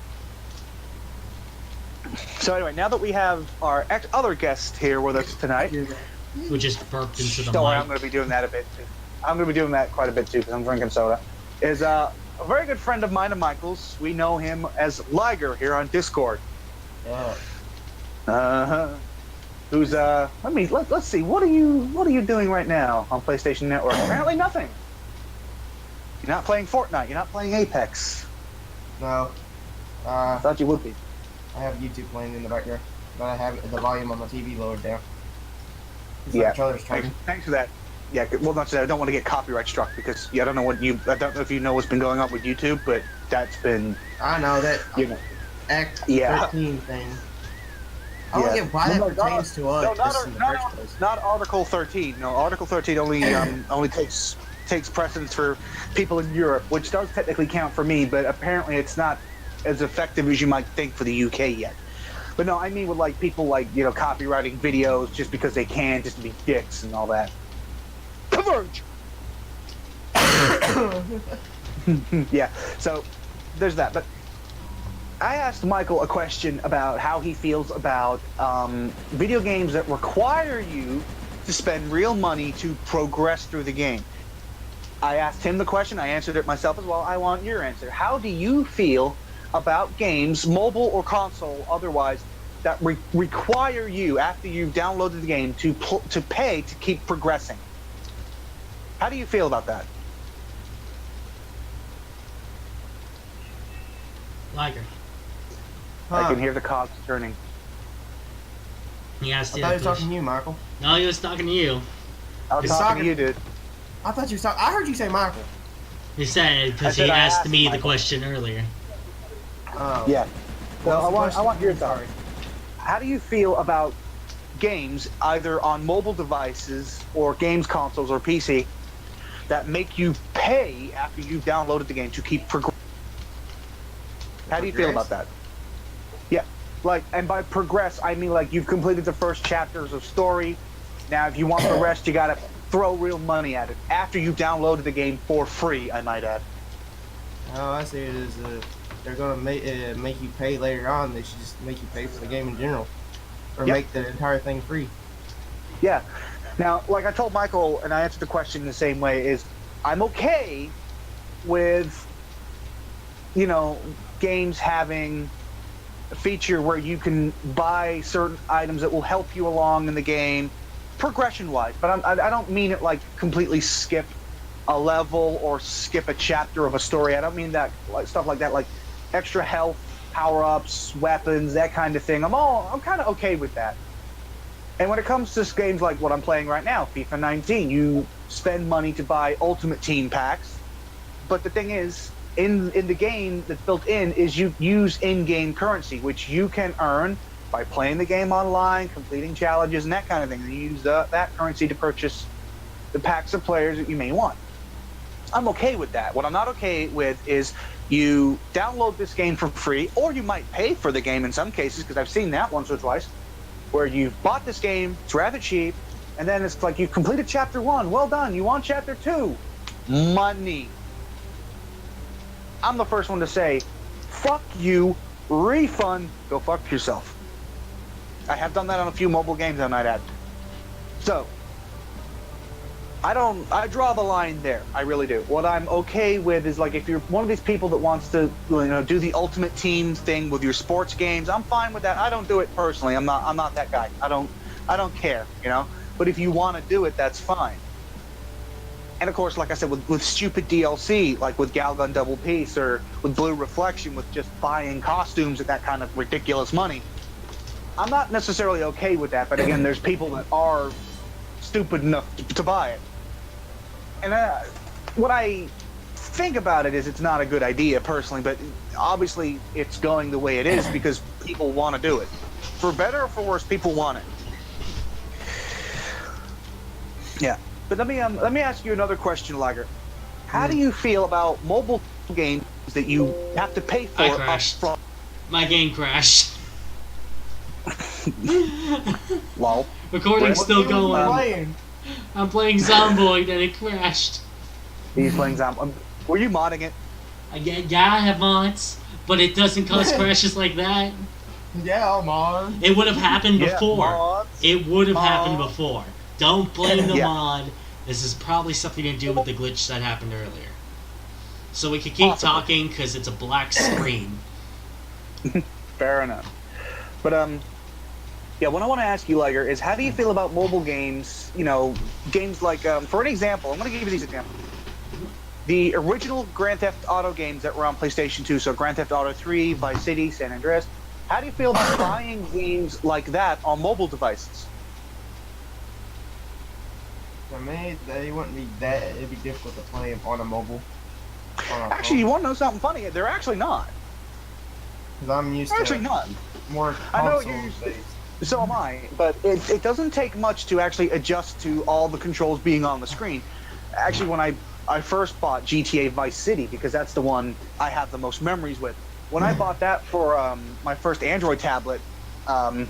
So anyway, now that we have our other guest here with us tonight, Who just burped into the sorry, mic. I'm going to be doing that a bit too. I'm going to be doing that quite a bit too because I'm drinking soda. Is a very good friend of mine and Michael's. We know him as Liger here on Discord. Yeah. Who's let's see. What are you doing right now on PlayStation Network? Apparently nothing. You're not playing Fortnite. You're not playing Apex. No. I thought you would be. I have YouTube playing in the background, but I have the volume on my TV lowered down. It's Yeah. like controller's turning. Thanks for that. Yeah. Well, not that I don't want to get copyright struck because I don't know if you know what's been going on with YouTube, but that's been I know that Act 13 thing. I don't get why that pertains to us just in the first place. Not Article 13. No, Article 13 only takes precedence for people in Europe, which does technically count for me, but apparently it's not as effective as you might think for the UK yet. But no, I mean with like people like copywriting videos just because they can, just to be dicks and all that. Converge. Yeah. So there's that, but. I asked Michael a question about how he feels about video games that require you to spend real money to progress through the game. I asked him the question. I answered it myself as well. I want your answer. How do you feel about games, mobile or console, otherwise, that require you, after you've downloaded the game, to pay to keep progressing? How do you feel about that? Liger. I can hear the cogs turning. He asked I you thought he that was talking question. to you, Michael. No, he was talking to you. I was He's talking to talking- you, dude. I thought you was talking. I heard you say Michael. He said, because I he said I asked asked me the Michael. question earlier. Oh. Yeah. So What was the I question? want your thoughts. How do you feel about games, either on mobile devices or games consoles or PC, that make you pay after you've downloaded the game to keep progressing? How do you feel about that? Yeah. Like, and by progress, I mean like you've completed the first chapters of story. Now, if you want the rest, you gotta throw real money at it after you've downloaded the game for free, I might add. Oh, I see it as they're gonna make you pay later on. They should just make you pay for the game in general, or Yep. make the entire thing free. Yeah. Now, like I told Michael, and I answered the question the same way, is I'm okay with, games having a feature where you can buy certain items that will help you along in the game, progression-wise. But I don't mean it like completely skip a level or skip a chapter of a story. I don't mean that, like stuff like that, like extra health, power-ups, weapons, that kind of thing. I'm kind of okay with that. And when it comes to games like what I'm playing right now, FIFA 19, you spend money to buy Ultimate Team packs. But the thing is, in the game that's built in is you use in-game currency, which you can earn by playing the game online, completing challenges, and that kind of thing. And you use that currency to purchase the packs of players that you may want. I'm okay with that. What I'm not okay with is you download this game for free, or you might pay for the game in some cases, because I've seen that once or twice, where you've bought this game, it's rather cheap, and then it's like you've completed chapter 1, well done, you want chapter 2, money. I'm the first one to say, fuck you, refund, go fuck yourself. I have done that on a few mobile games, I might add. So, I draw the line there. I really do. What I'm okay with is, like, if you're one of these people that wants to, do the ultimate team thing with your sports games, I'm fine with that. I don't do it personally. I'm not that guy. I don't care, But if you want to do it, that's fine. And of course, like I said, with stupid DLC, like with Galgun Double Peace or with Blue Reflection, with just buying costumes at that kind of ridiculous money, I'm not necessarily okay with that. But again, there's people that are stupid enough to buy it. And what I think about it is it's not a good idea personally, but obviously it's going the way it is because people want to do it. For better or for worse, people want it. Yeah. But let me ask you another question, Liger. How do you feel about mobile games that you have to pay for? I crashed. My game crashed. Lol. Recording's still going. Playing? I'm playing Zomboid and it crashed. He's playing Zomboid. Were you modding it? Yeah, I have mods, but it doesn't cause crashes like that. Yeah, mod. It would have happened before. Mods. It would have happened before. Don't blame the Yeah. mod. This is probably something to do with the glitch that happened earlier. So we could keep Possibly. talking because it's a black screen. Fair enough. But yeah, what I want to ask you, Liger, is how do you feel about mobile games? Games like, for an example, I'm going to give you these examples. The original Grand Theft Auto games that were on PlayStation 2, so Grand Theft Auto 3, Vice City, San Andreas. How do you feel about buying games like that on mobile devices? For me, they wouldn't be that. It'd be difficult to play them on a mobile. Actually, you want to know something funny? They're actually not. Because I'm used They're actually to not. more I know console you- based. So am I, but it doesn't take much to actually adjust to all the controls being on the screen. Actually, when I first bought GTA Vice City, because that's the one I have the most memories with, when I bought that for my first Android tablet, I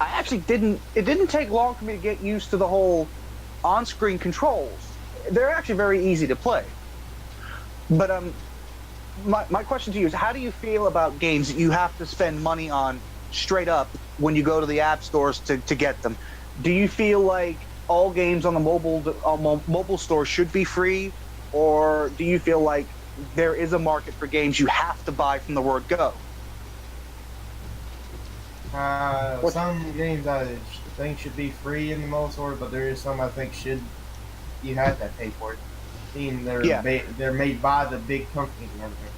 actually it didn't take long for me to get used to the whole on-screen controls. They're actually very easy to play. But my question to you is, how do you feel about games that you have to spend money on straight up when you go to the app stores to get them? Do you feel like all games on the mobile store should be free, or do you feel like there is a market for games you have to buy from the word go? Some games I think should be free in the mobile store, but there is some I think you have to pay for it. Seeing they're made by the big companies and everything.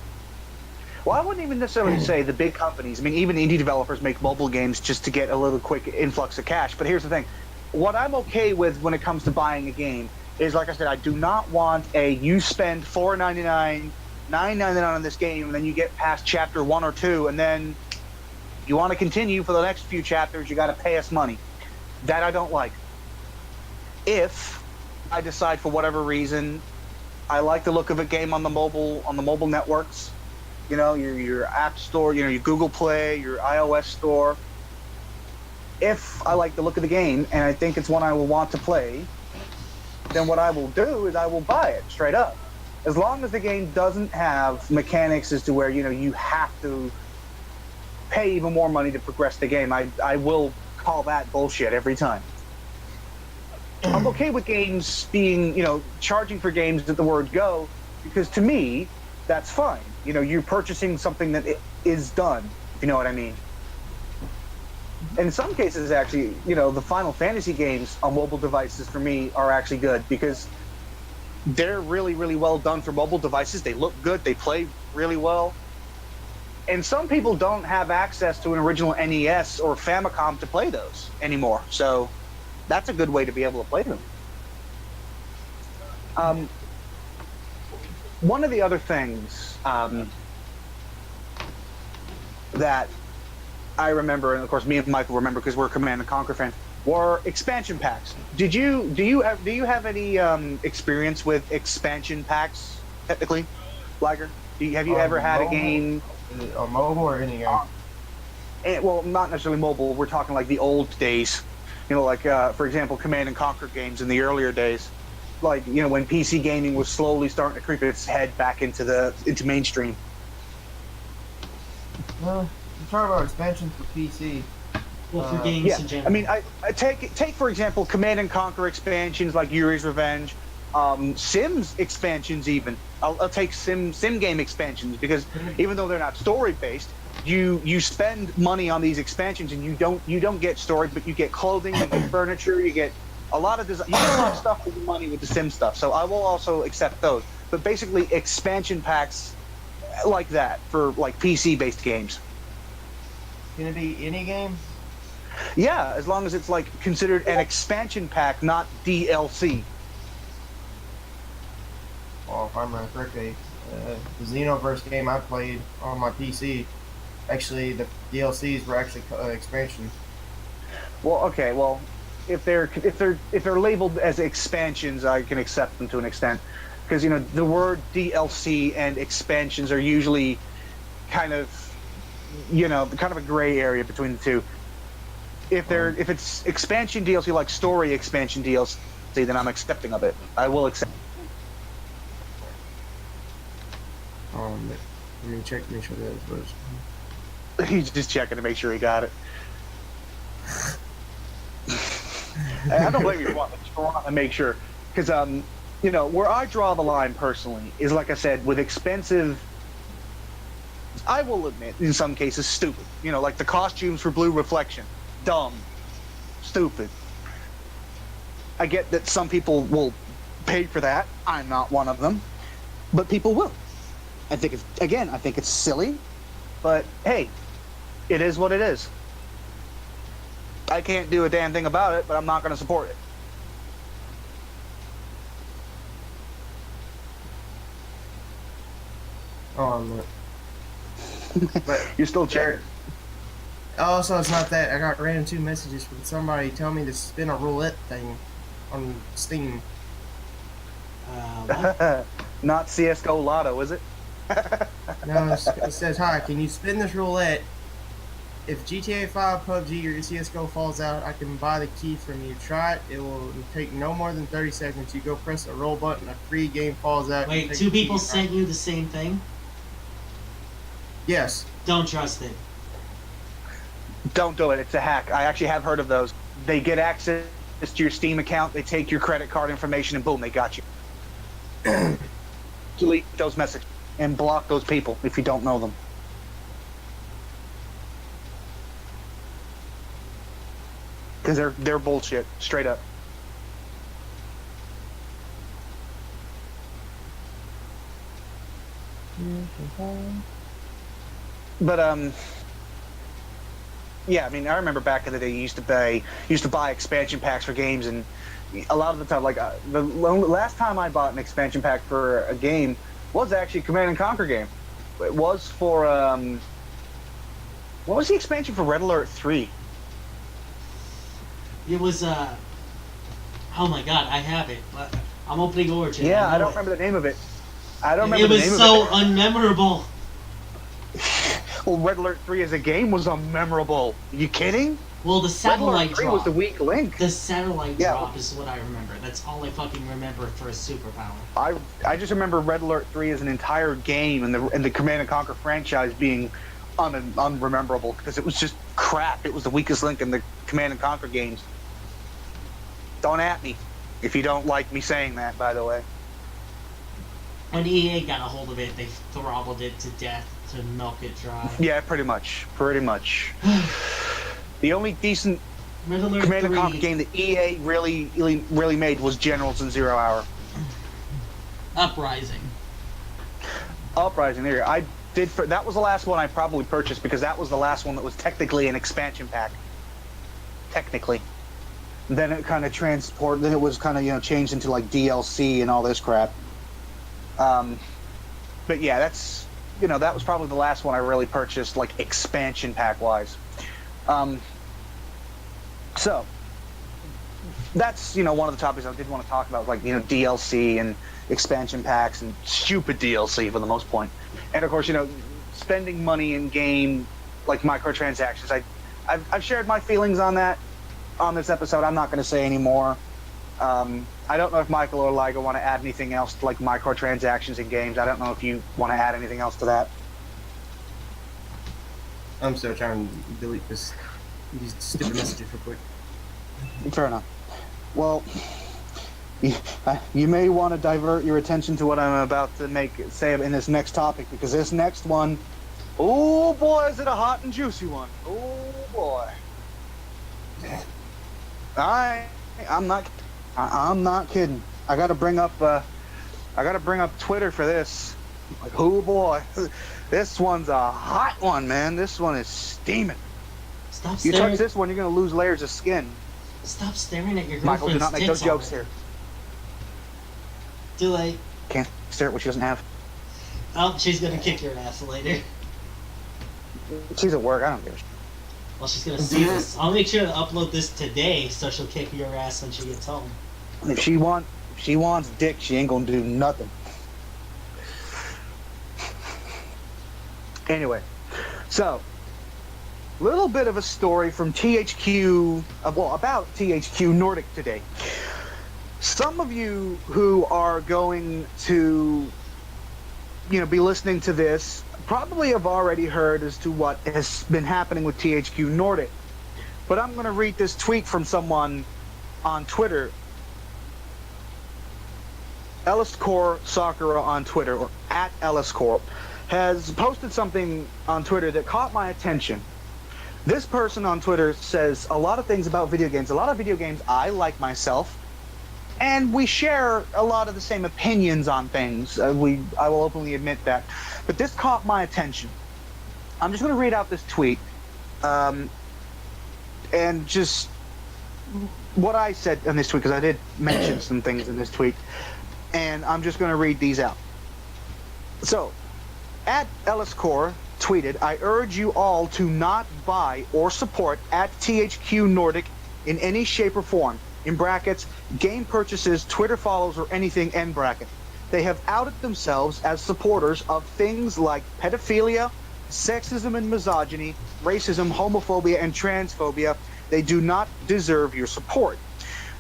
Well, I wouldn't even necessarily say the big companies. I mean, even indie developers make mobile games just to get a little quick influx of cash. But here's the thing. What I'm okay with when it comes to buying a game is, like I said, I do not want you spend $4.99, $9.99 on this game, and then you get past chapter 1 or 2, and then you want to continue for the next few chapters, you got to pay us money. That I don't like. If I decide for whatever reason I like the look of a game on the mobile networks, your app store, your Google Play, your iOS store. If I like the look of the game and I think it's one I will want to play, then what I will do is I will buy it straight up. As long as the game doesn't have mechanics as to where, you have to pay even more money to progress the game, I will call that bullshit every time. I'm okay with games being, charging for games at the word go, because to me, that's fine. You're purchasing something that is done, if you know what I mean. And in some cases, actually, the Final Fantasy games on mobile devices for me are actually good because they're really, really well done for mobile devices. They look good. They play really well. And some people don't have access to an original NES or Famicom to play those anymore. So that's a good way to be able to play them. One of the other things that I remember, and of course me and Michael remember because we're a Command & Conquer fan, were expansion packs. Do you have any experience with expansion packs? Technically, Liger, have you ever had a game on mobile or any game? Well, not necessarily mobile. We're talking like the old days. Like for example, Command and Conquer games in the earlier days. Like when PC gaming was slowly starting to creep its head back into mainstream. Well, you talk about expansions for PC. Well, for games in general. I mean, I take for example Command and Conquer expansions like Yuri's Revenge, Sims expansions even. I'll take sim game expansions because even though they're not story based, you spend money on these expansions and you don't get story, but you get clothing, you get furniture, you get a lot of design. You get a lot of stuff for your money with the sim stuff. So I will also accept those. But basically, expansion packs like that for like PC based games. Can it be any game? Yeah, as long as it's like considered an expansion pack, not DLC. Well, if I remember correctly, the Xenoverse game I played on my PC, actually the DLCs were actually expansions. Well, okay, well, if they're labeled as expansions, I can accept them to an extent, because the word DLC and expansions are usually kind of a gray area between the two. If it's expansion DLC like story expansion DLC, then I'm accepting of it. I will accept. Let me make sure that first. He's just checking to make sure he got it. I don't blame you for wanting to make sure, because where I draw the line personally is, like I said, with expensive. I will admit, in some cases, stupid. Like the costumes for Blue Reflection, dumb, stupid. I get that some people will pay for that. I'm not one of them, but people will. I think it's silly, but hey, it is what it is. I can't do a damn thing about it, but I'm not going to support it. But you're still chatting. Also, it's not that. I got random 2 messages from somebody telling me to spin a roulette thing on Steam. What? Not CS:GO Lotto, is it? No, it says, "Hi, can you spin this roulette? If GTA 5, PUBG, or CS:GO falls out, I can buy the key from you. Try it. It will take no more than 30 seconds. You go press the roll button, a free game falls out." Wait, 2 people sent you the same thing? Yes. Don't trust it. Don't do it. It's a hack. I actually have heard of those. They get access to your Steam account, they take your credit card information, and boom, they got you. Delete those messages and block those people if you don't know them. Because they're bullshit, straight up. But yeah, I mean, I remember back in the day, you used to buy expansion packs for games, and a lot of the time, like the last time I bought an expansion pack for a game was actually a Command and Conquer game. It was for what was the expansion for Red Alert 3? It was oh my god, I have it. I'm opening Origin. Yeah, I don't remember the name of it. I don't remember it the was name so of it. unmemorable. Well, Red Alert 3 as a game was unmemorable. Are you kidding? Well, the satellite Red Alert 3 drop. was the weak link. The satellite Yeah. drop is what I remember. That's all I fucking remember for a superpower. I just remember Red Alert 3 as an entire game and the Command and Conquer franchise being unrememberable because it was just crap. It was the weakest link in the Command and Conquer games. Don't at me if you don't like me saying that, by the way. When EA got a hold of it, they throttled it to death to milk it dry. Yeah, pretty much. The only decent Red Alert Command and 3. Conquer game that EA really made was Generals in Zero Hour. Uprising. Uprising, there. That was the last one I probably purchased because that was the last one that was technically an expansion pack. Technically. Then it kind of then it was kind of, changed into like DLC and all this crap. But yeah, that's, that was probably the last one I really purchased, like expansion pack wise. So, that's one of the topics I did want to talk about, like DLC and expansion packs and stupid DLC for the most point, and of course spending money in game like microtransactions. I've shared my feelings on that on this episode. I'm not going to say any more. I don't know if Michael or Liger want to add anything else to like microtransactions in games. I don't know if you want to add anything else to that. I'm still trying to delete these stupid messages real quick. Fair enough. Well, you may want to divert your attention to what I'm about to say in this next topic, because this next one, oh boy, is it a hot and juicy one. Oh boy. I'm not kidding. I gotta bring up Twitter for this. Like, oh boy, this one's a hot one, man. This one is steaming. Stop You staring. touch this one, you're gonna lose layers of skin. Stop staring at your girlfriend's Michael, do not make those tits jokes already. here. Do I? Can't stare at what she doesn't have. Oh, she's gonna kick your ass later. She's at work. I don't give a shit. Well, she's gonna see this. I'll make sure to upload this today, so she'll kick your ass when she gets home. If she wants dick, she ain't gonna do nothing. Anyway, so little bit of a story from THQ, about THQnordic today. Some of you who are going to, be listening to this probably have already heard as to what has been happening with THQnordic. But I'm going to read this tweet from someone on Twitter. Elliscore Sakura on Twitter, or at Elliscore, has posted something on Twitter that caught my attention. This person on Twitter says a lot of things about video games. A lot of video games I like myself, and we share a lot of the same opinions on things. I will openly admit that. But this caught my attention. I'm just going to read out this tweet, and just what I said in this tweet, because I did mention some things in this tweet, and I'm just going to read these out. So, at Elliscore tweeted, "I urge you all to not buy or support at THQnordic in any shape or form. In brackets, game purchases, Twitter follows, or anything end bracket. They have outed themselves as supporters of things like pedophilia, sexism and misogyny, racism, homophobia, and transphobia. They do not deserve your support."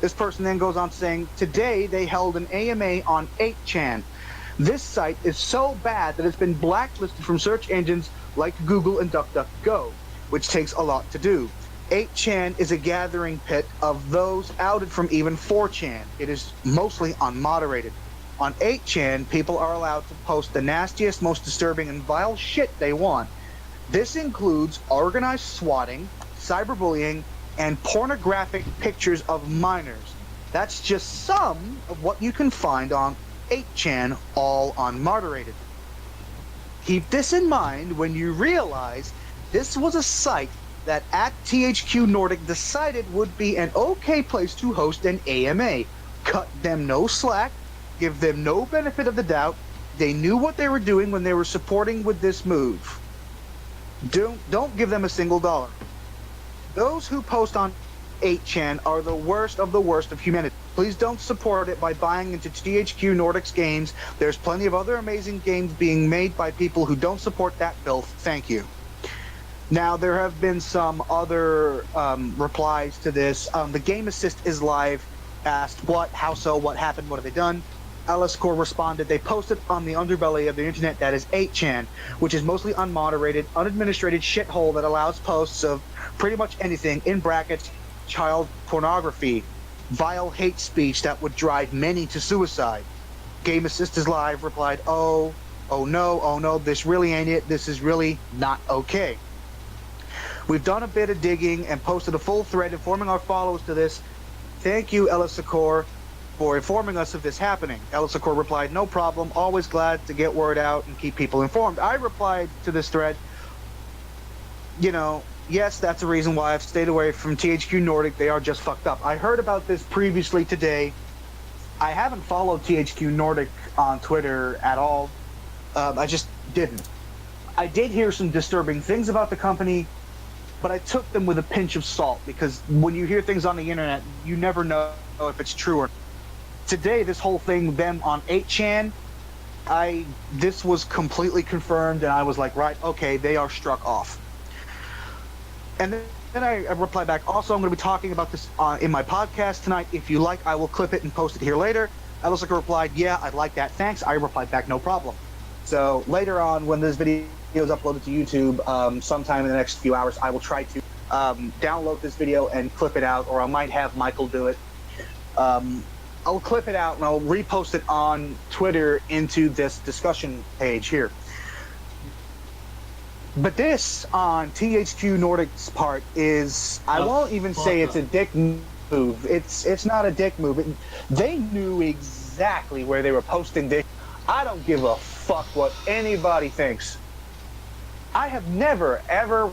This person then goes on saying, "Today they held an AMA on 8chan. This site is so bad that it's been blacklisted from search engines like Google and DuckDuckGo, which takes a lot to do. 8chan is a gathering pit of those outed from even 4chan. It is mostly unmoderated. On 8chan, people are allowed to post the nastiest, most disturbing, and vile shit they want. This includes organized swatting, cyberbullying, and pornographic pictures of minors. That's just some of what you can find on 8chan, all unmoderated. Keep this in mind when you realize this was a site that at THQnordic decided would be an okay place to host an AMA. Cut them no slack, give them no benefit of the doubt. They knew what they were doing when they were supporting with this move. Don't give them a single dollar. Those who post on 8chan are the worst of humanity. Please don't support it by buying into THQnordic's games. There's plenty of other amazing games being made by people who don't support that filth. Thank you." Now, there have been some other replies to this. The Game Assist is live asked what, how so, what happened, what have they done? Elliscore responded, "They posted on the underbelly of the internet that is 8chan, which is mostly unmoderated, unadministrated shithole that allows posts of pretty much anything, in brackets, child pornography, vile hate speech that would drive many to suicide." Game Assist is live replied, oh no, this really ain't it. This is really not okay. "We've done a bit of digging and posted a full thread informing our followers to this. Thank you, Elliscore, for informing us of this happening." Elliscore replied, "No problem. Always glad to get word out and keep people informed." I replied to this thread, yes, that's the reason why I've stayed away from THQnordic. They are just fucked up. I heard about this previously today. I haven't followed THQnordic on Twitter at all. I just didn't. I did hear some disturbing things about the company, but I took them with a pinch of salt because when you hear things on the internet, you never know if it's true or not. Today, this whole thing, them on 8chan, this was completely confirmed, and I was like, right, okay, they are struck off. And then I replied back, also, I'm going to be talking about this in my podcast tonight. If you like, I will clip it and post it here later. Alissa replied, yeah, I'd like that, thanks. I replied back, no problem. So later on, when this video is uploaded to YouTube, sometime in the next few hours, I will try to download this video and clip it out, or I might have Michael do it. I'll clip it out and I'll repost it on Twitter into this discussion page here. But this, on THQnordic's part, is, I won't even say it's a dick move. It's not a dick move. They knew exactly where they were posting this. I don't give a fuck what anybody thinks. I have never, ever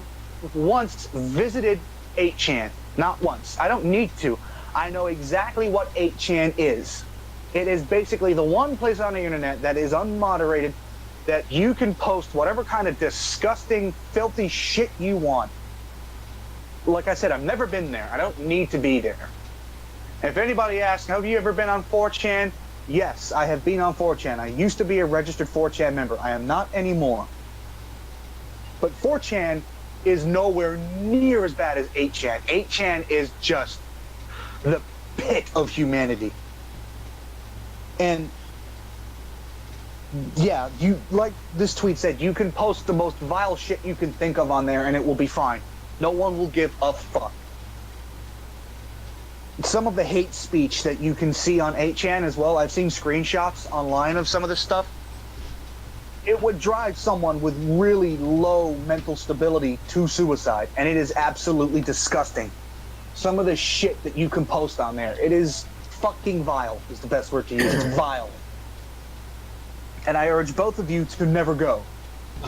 once visited 8chan. Not once. I don't need to. I know exactly what 8chan is. It is basically the one place on the internet that is unmoderated, that you can post whatever kind of disgusting, filthy shit you want. Like I said, I've never been there. I don't need to be there. If anybody asks, have you ever been on 4chan? Yes, I have been on 4chan. I used to be a registered 4chan member. I am not anymore. But 4chan is nowhere near as bad as 8chan. 8chan is just the pit of humanity. And yeah, you, like this tweet said, you can post the most vile shit you can think of on there and it will be fine. No one will give a fuck. Some of the hate speech that you can see on 8chan as well, I've seen screenshots online of some of this stuff. It would drive someone with really low mental stability to suicide, and it is absolutely disgusting. Some of the shit that you can post on there, it is fucking vile, is the best word to use. It's vile. And I urge both of you to never go.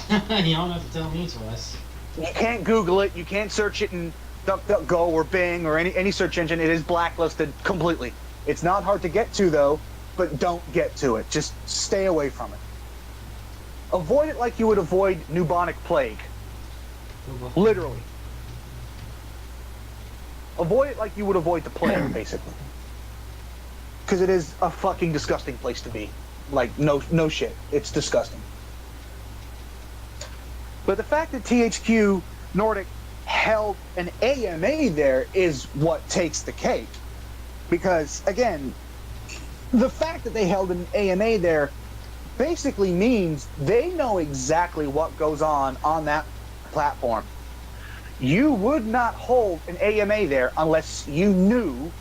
You don't have to tell me twice. You can't Google it, you can't search it in DuckDuckGo or Bing or any search engine. It is blacklisted completely. It's not hard to get to, though, but don't get to it. Just stay away from it. Avoid it like you would avoid bubonic plague. Literally. Avoid it like you would avoid the plague, basically. Because it is a fucking disgusting place to be. Like, no shit. It's disgusting. But the fact that THQ Nordic held an AMA there is what takes the cake. Because, again, the fact that they held an AMA there basically means they know exactly what goes on that platform. You would not hold an AMA there unless you knew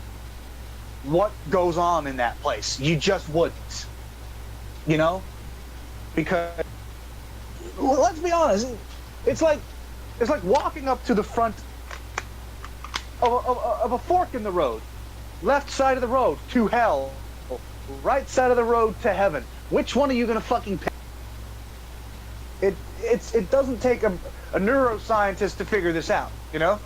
what goes on in that place. You just wouldn't. You know? Because, let's be honest, it's like walking up to the front of a fork in the road. Left side of the road to hell, right side of the road to heaven. Which one are you gonna fucking pick? It doesn't take a neuroscientist to figure this out, you know?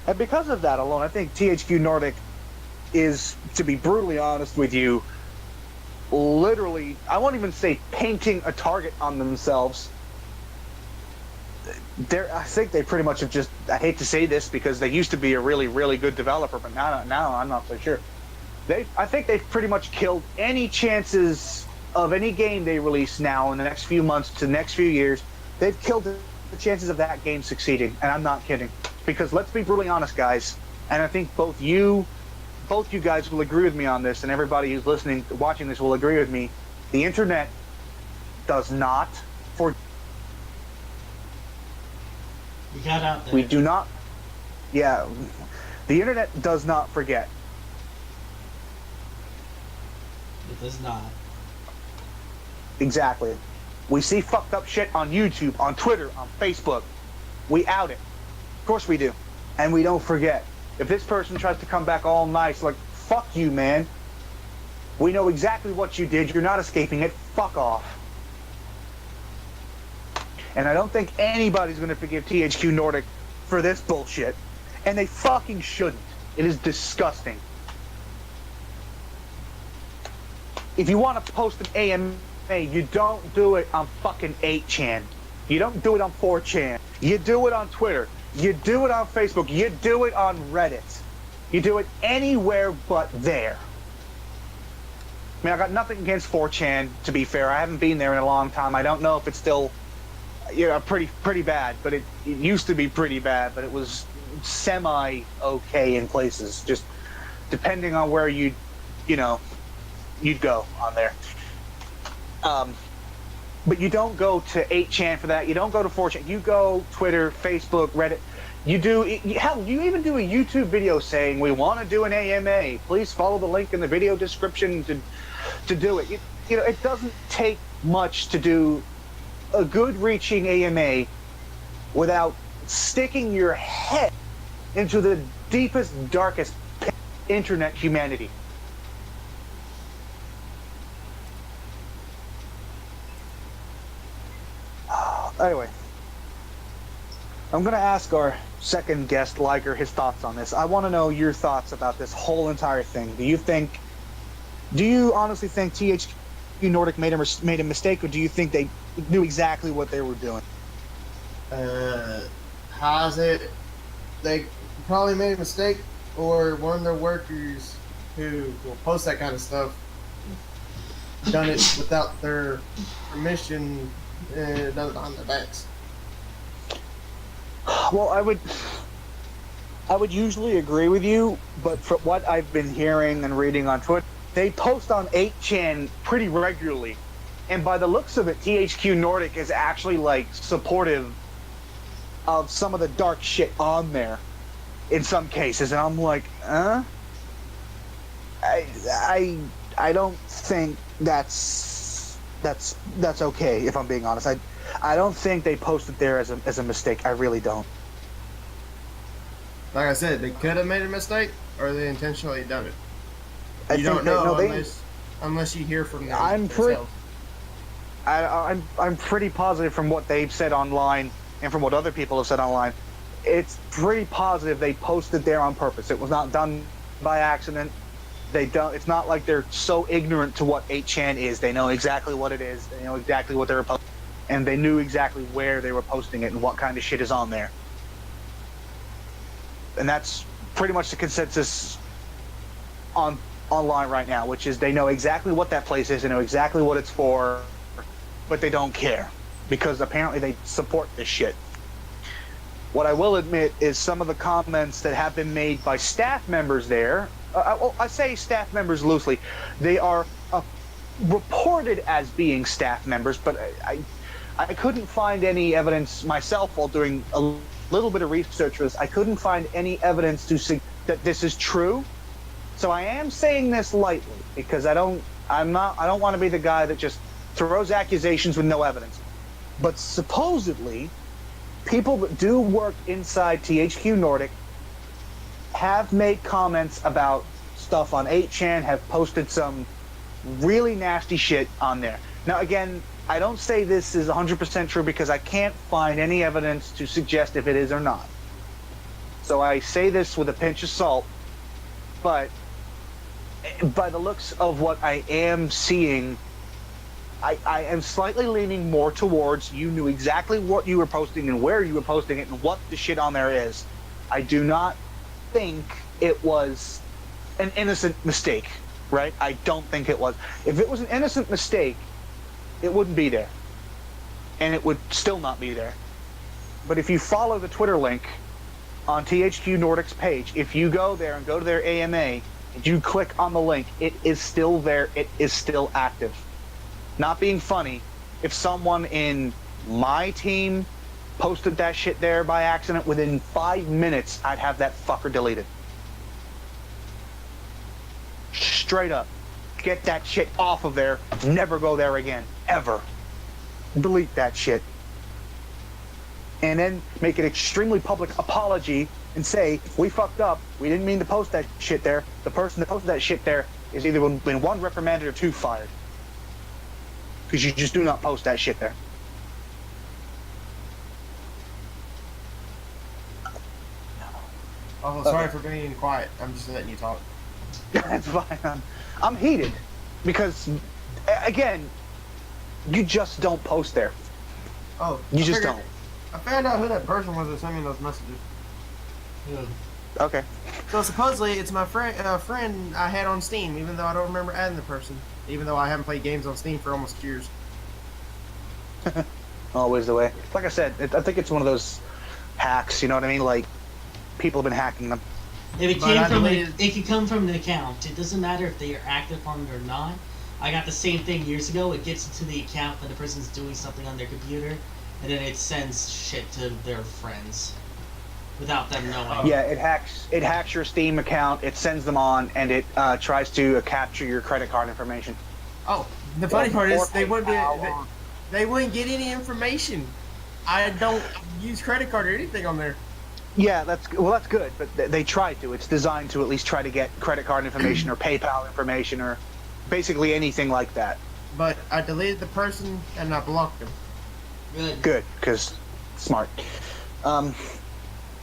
And because of that alone, I think THQ Nordic is, to be brutally honest with you, literally, I won't even say painting a target on themselves. I think they pretty much have just, I hate to say this because they used to be a really, really good developer, but now I'm not so sure. I think they've pretty much killed any chances of any game they release now in the next few months to the next few years. They've killed the chances of that game succeeding, and I'm not kidding. Because let's be brutally honest, guys, and I think both you guys will agree with me on this, and everybody who's listening, watching this will agree with me. The internet does not forget. You got out there. We do not. Yeah, the internet does not forget. It does not. Exactly. We see fucked up shit on YouTube, on Twitter, on Facebook. We out it. Of course we do. And we don't forget. If this person tries to come back all nice, like, fuck you, man. We know exactly what you did. You're not escaping it. Fuck off. And I don't think anybody's going to forgive THQ Nordic for this bullshit. And they fucking shouldn't. It is disgusting. If you want to post an AMA Hey, you don't do it on fucking 8chan. You don't do it on 4chan. You do it on Twitter. You do it on Facebook. You do it on Reddit. You do it anywhere but there. I mean, I got nothing against 4chan, to be fair. I haven't been there in a long time. I don't know if it's still, pretty bad. But it used to be pretty bad. But it was semi-okay in places. Just depending on where you'd go on there. But you don't go to 8chan for that. You don't go to 4chan. You go Twitter, Facebook, Reddit. Hell, you even do a YouTube video saying, we want to do an AMA. Please follow the link in the video description to do it. It doesn't take much to do a good reaching AMA without sticking your head into the deepest, darkest pit of internet humanity. Anyway, I'm going to ask our second guest, Liger, his thoughts on this. I want to know your thoughts about this whole entire thing. Do you honestly think THQnordic made a mistake, or do you think they knew exactly what they were doing? How's it? They probably made a mistake, or one of their workers who will post that kind of stuff done it without their permission. Done it behind their backs. Well, I would usually agree with you, but from what I've been hearing and reading on Twitter, they post on 8chan pretty regularly, and by the looks of it, THQnordic is actually supportive of some of the dark shit on there, in some cases, and I'm like, I don't think that's okay, if I'm being honest. I don't think they posted there as a mistake. I really don't. Like I said, they could have made a mistake, or they intentionally done it. You don't know unless you hear from them. I'm pretty positive from what they've said online and from what other people have said online. It's pretty positive they posted there on purpose. It was not done by accident. It's not like they're so ignorant to what 8chan is. They know exactly what it is. They know exactly what they were posting, and they knew exactly where they were posting it and what kind of shit is on there. And that's pretty much the consensus online right now, which is they know exactly what that place is, they know exactly what it's for, but they don't care because apparently they support this shit. What I will admit is some of the comments that have been made by staff members there, I say staff members loosely, they are reported as being staff members, but I couldn't find any evidence myself while doing a little bit of research for this. I couldn't find any evidence to suggest that this is true. So I am saying this lightly because I don't want to be the guy that just throws accusations with no evidence. But supposedly, people that do work inside THQnordic have made comments about stuff on 8chan, have posted some really nasty shit on there. Now, again, I don't say this is 100% true because I can't find any evidence to suggest if it is or not. So I say this with a pinch of salt, but by the looks of what I am seeing, I am slightly leaning more towards you knew exactly what you were posting and where you were posting it and what the shit on there is. I do not think it was an innocent mistake, right? I don't think it was. If it was an innocent mistake, it wouldn't be there. And it would still not be there. But if you follow the Twitter link on THQnordic's page, if you go there and go to their AMA, and you click on the link, it is still there. It is still active. Not being funny, if someone in my team posted that shit there by accident, within 5 minutes, I'd have that fucker deleted. Straight up. Get that shit off of there. Never go there again. Ever. Delete that shit. And then make an extremely public apology and say, we fucked up. We didn't mean to post that shit there. The person that posted that shit there is either been 1 reprimanded or 2 fired. Because you just do not post that shit there. Oh, sorry for being quiet. I'm just letting you talk. That's fine. I'm heated because, again, You just don't post there. Oh, You just don't. I found out who that person was that sent me those messages. Yeah. Okay. So supposedly it's my friend I had on Steam, even though I don't remember adding the person. Even though I haven't played games on Steam for almost years. Always the way. Like I said, I think it's one of those hacks. You know what I mean? Like people have been hacking them. If it But came I from deleted- it could come from an account. It doesn't matter if they are active on it or not. I got the same thing years ago. It gets into the account when the person's doing something on their computer, and then it sends shit to their friends without them knowing. Yeah, it hacks your Steam account. It sends them on, and it tries to capture your credit card information. Oh, the funny part Or is they wouldn't be. PayPal. They wouldn't get any information. I don't use credit card or anything on there. Yeah, that's good, but they try to. It's designed to at least try to get credit card information or PayPal information or basically anything like that. But I deleted the person and I blocked them. Good. Good, because smart.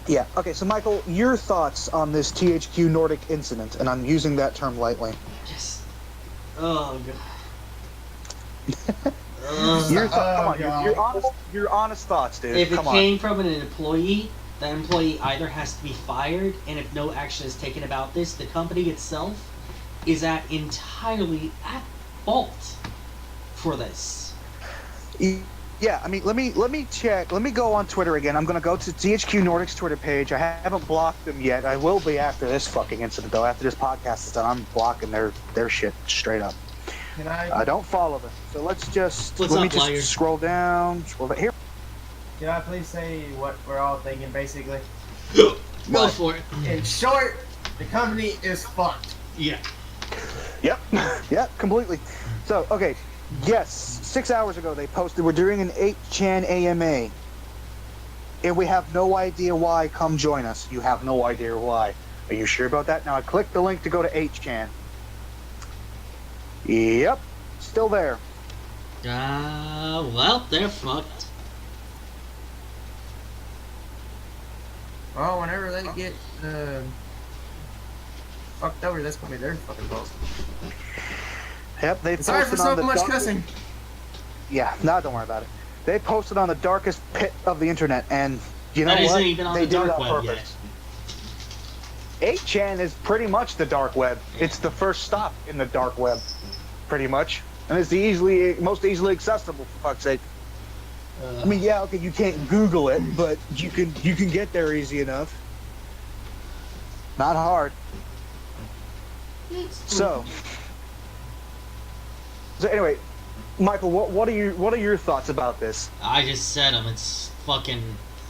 Yeah. Okay. So, Michael, your thoughts on this THQnordic incident, and I'm using that term lightly. Just. Oh god. Your come on, God. your honest thoughts, dude. If it Come on. came from an employee, that employee either has to be fired, and if no action is taken about this, the company itself is entirely at fault for this. Yeah, I mean, let me check. Let me go on Twitter again. I'm going to go to THQNordic's Twitter page. I haven't blocked them yet. I will be after this fucking incident, though. After this podcast is done, I'm blocking their shit straight up. Can I? I don't follow them. So let What's me up, Liger? just scroll down. Here. Can I please say what we're all thinking, basically? Go What? for it. In short, the company is fucked. Yeah. Yep. Yep, completely. So, okay. Yes, 6 hours ago they posted, we're doing an 8chan AMA. And we have no idea why. Come join us. You have no idea why. Are you sure about that? Now I click the link to go to 8chan. Yep. Still there. Well, they're fucked. Well, whenever they get fucked over, that's gonna be their fucking fault. Yep, they Sorry for posted so on the much darkest- cussing. Yeah, no, don't worry about it. They posted on the darkest pit of the internet, and you know That isn't what? even on They the did it dark on web purpose. 8chan is pretty much the dark web. It's the first stop in the dark web, pretty much, and it's the most easily accessible. For fuck's sake. I mean, yeah, okay, you can't Google it, but you can get there easy enough. Not hard. So anyway, Michael, what are your thoughts about this? I just said them. It's fucking.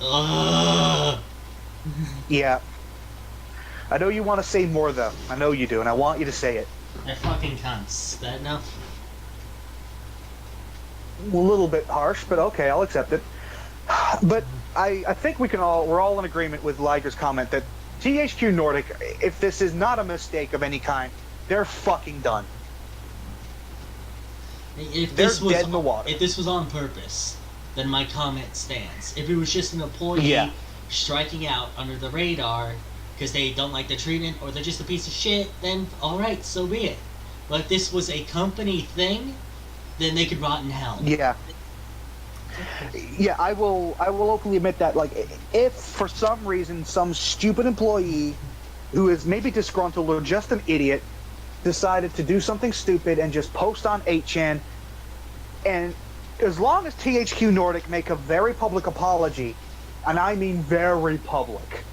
Ugh. Yeah. I know you want to say more, though. I know you do, and I want you to say it. They're fucking cunts. That enough? A little bit harsh, but okay, I'll accept it. But I think we're all in agreement with Liger's comment that THQnordic, if this is not a mistake of any kind, they're fucking done. If They're this was dead in the water. If this was on purpose, then my comment stands. If it was just an employee Yeah. striking out under the radar because they don't like the treatment or they're just a piece of shit, then alright, so be it. But if this was a company thing, then they could rot in hell. Yeah. Yeah, I will openly admit that, like, if for some reason some stupid employee who is maybe disgruntled or just an idiot decided to do something stupid and just post on 8chan, and as long as THQnordic make a very public apology, and I mean very public,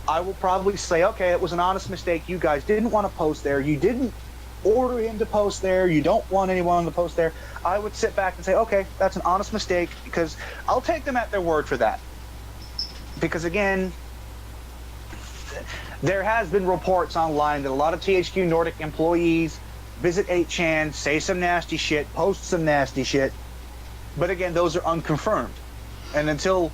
I will probably say, okay, it was an honest mistake. You guys didn't want to post there. You didn't order him to post there. You don't want anyone to post there. I would sit back and say, okay, that's an honest mistake, because I'll take them at their word for that. Because again, there has been reports online that a lot of THQnordic employees visit 8chan, say some nasty shit, post some nasty shit, but again, those are unconfirmed. And until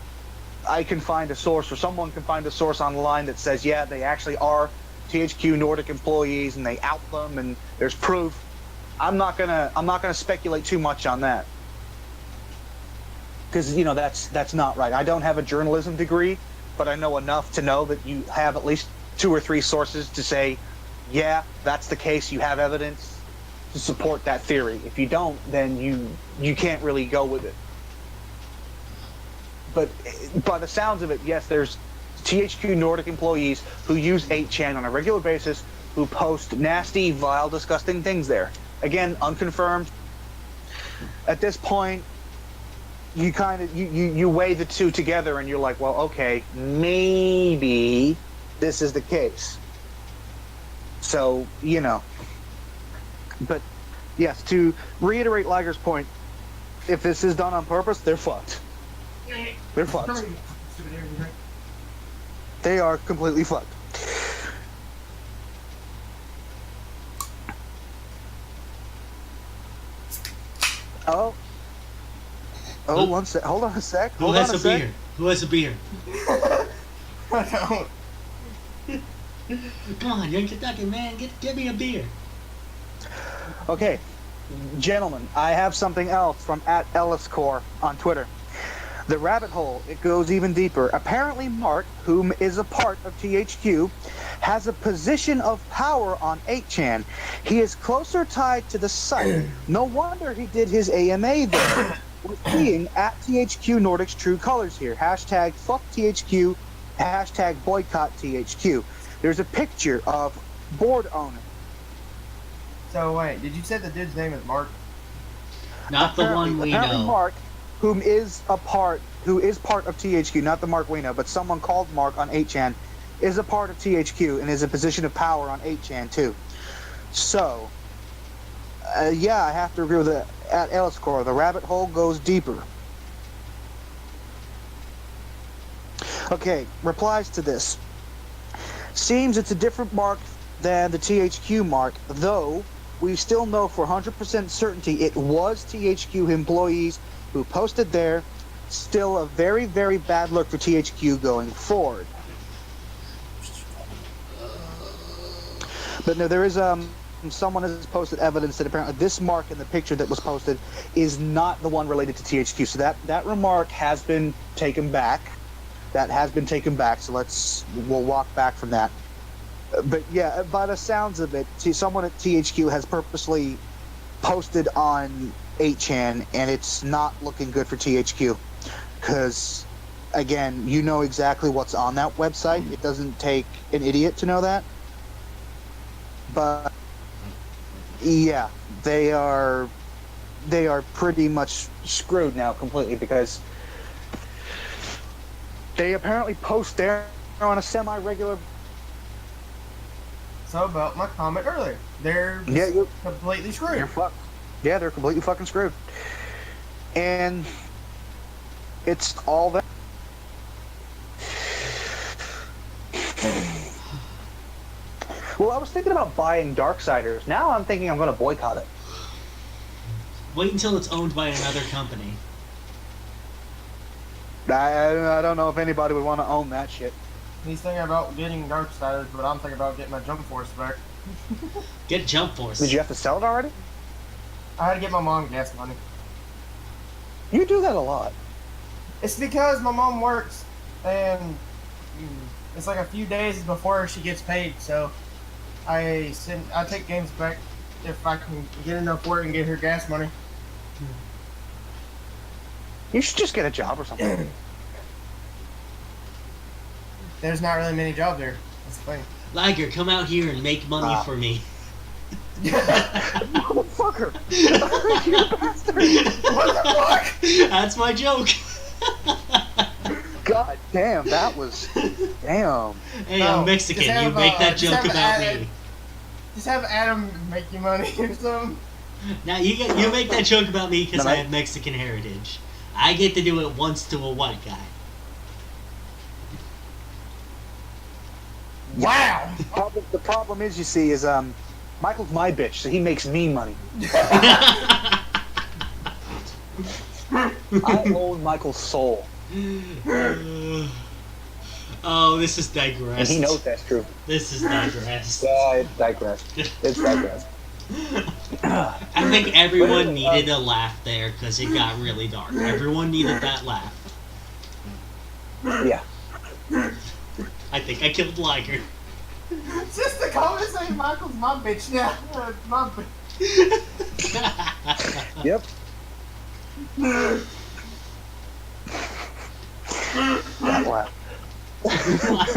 I can find a source, or someone can find a source online that says, yeah, they actually are THQnordic employees and they out them and there's proof, I'm not gonna speculate too much on that, because that's not right. I don't have a journalism degree, but I know enough to know that you have at least 2 or 3 sources to say, yeah, that's the case. You have evidence to support that theory. If you don't, then you can't really go with it. But by the sounds of it, yes, there's THQnordic employees who use 8chan on a regular basis who post nasty, vile, disgusting things there. Again, unconfirmed. At this point, you kind of you weigh the two together and you're like, well, okay, maybe this is the case. So, you know. But yes, to reiterate Liger's point, if this is done on purpose, they're fucked. They're fucked. They are completely fucked. Oh, one sec. Hold on a sec. Who has a beer? Who has a beer? I don't. Come on, you're in Kentucky, man. Get me a beer. Okay, gentlemen, I have something else from @EllisCore on Twitter. The rabbit hole, it goes even deeper. Apparently Mark, whom is a part of THQ, has a position of power on 8chan. He is closer tied to the site. No wonder he did his AMA there. We're seeing @THQNordic's true colors here. Hashtag fuck THQ, hashtag boycott THQ. There's a picture of board owner. So wait, did you say the dude's name is Mark? Not the one we Apparently know. Mark, who is part of THQ, not the Mark we know, but someone called Mark on 8chan, is a part of THQ and is a position of power on 8chan too. So, yeah, I have to agree with it. @EllisCore, the rabbit hole goes deeper. Okay, replies to this. Seems it's a different mark than the THQ mark, though we still know for 100% certainty it was THQ employees who posted there. Still a very, very bad look for THQ going forward. But no, there is someone has posted evidence that apparently this mark in the picture that was posted is not the one related to THQ. So that remark has been taken back. That has been taken back. So we'll walk back from that. But yeah, by the sounds of it, someone at THQ has purposely posted on 8chan, and it's not looking good for THQ. Because, again, you know exactly what's on that website. It doesn't take an idiot to know that. But yeah, they are pretty much screwed now completely, because they apparently post there on a semi-regular. So about my comment earlier, they're completely screwed. You're fucked. Yeah, they're completely fucking screwed. And it's all that. Well, I was thinking about buying Darksiders. Now I'm thinking I'm going to boycott it. Wait until it's owned by another company. I don't know if anybody would want to own that shit. He's thinking about getting Darksiders, but I'm thinking about getting my Jump Force back. Get Jump Force. Did you have to sell it already? I had to get my mom gas money. You do that a lot. It's because my mom works, and it's like a few days before she gets paid, so I take games back if I can get enough work and get her gas money. You should just get a job or something. There's not really many jobs there. That's the thing. Liger, come out here and make money for me. Motherfucker! You bastard! What the fuck? That's my joke. God damn, that was... Damn. Hey, No, I'm Mexican. just have, You make that just joke have about Adam- me. Just have Adam make you money or something. Now you make that joke about me because No, I have Mexican heritage. I get to do it once to a white guy. Wow! The problem is, you see, is Michael's my bitch, so he makes me money. I own Michael's soul. Oh, this is digressed. And he knows that's true. This is digressed. Yeah, it's digressed. It's digressed. I think everyone needed a laugh there because it got really dark. Everyone needed that laugh. Yeah. I think I killed Liger. Just the comment saying Michael's my bitch now. My bitch. Yep. Wow.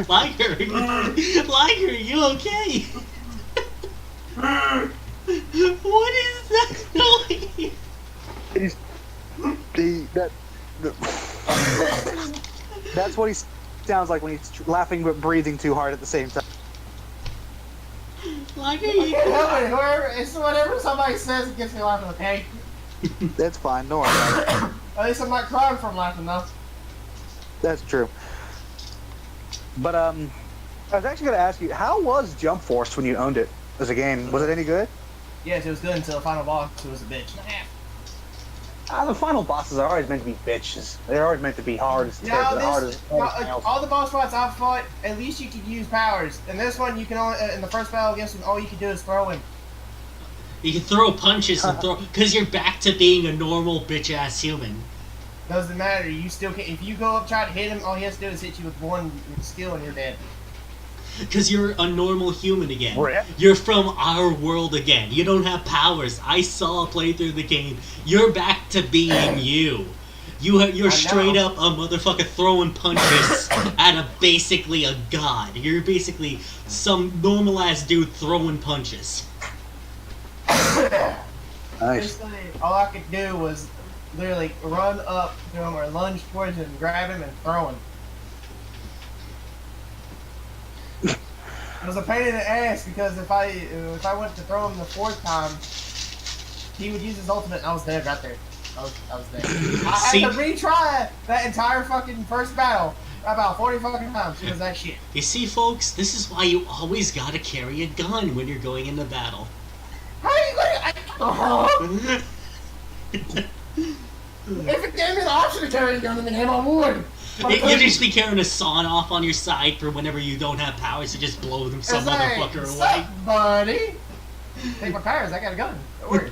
Liger, Liger, you okay? What is that noise? That's what he sounds like when he's laughing but breathing too hard at the same time. Liger, I you... can't help it. It's whatever somebody says, it gets me laughing. Okay. That's fine. Don't worry about it. At least I'm not crying from laughing though. That's true. But I was actually going to ask you, how was Jump Force when you owned it as a game? Was it any good? Yes, it was good until the final boss, who was a bitch. The final bosses are always meant to be bitches. They're always meant to be hard as All the boss fights I've fought, at least you could use powers. And this one, you can only in the first battle against him, all you can do is throw him. You can throw punches and throw... Because you're back to being a normal bitch-ass human. Doesn't matter. You still can. If you go up try to hit him, all he has to do is hit you with one skill, and you're dead. Because you're a normal human again. Rip. You're from our world again. You don't have powers. I saw a playthrough of the game. You're back to being you. You're straight up a motherfucker throwing punches at basically a god. You're basically some normal ass dude throwing punches. Nice. Basically, all I could do was literally run up to him or lunge towards him, grab him, and throw him. It was a pain in the ass because if I went to throw him the fourth time, he would use his ultimate and I was dead right there. I was dead. I had to retry that entire fucking first battle about 40 fucking times because of that shit. You see, folks, this is why you always gotta carry a gun when you're going into battle. How are you gonna... If it gave me the option to carry a gun in the game, I would. You just be carrying a sawn off on your side for whenever you don't have powers to just blow them some motherfucker What's away. up, buddy? Take my powers, I got a gun. Don't worry.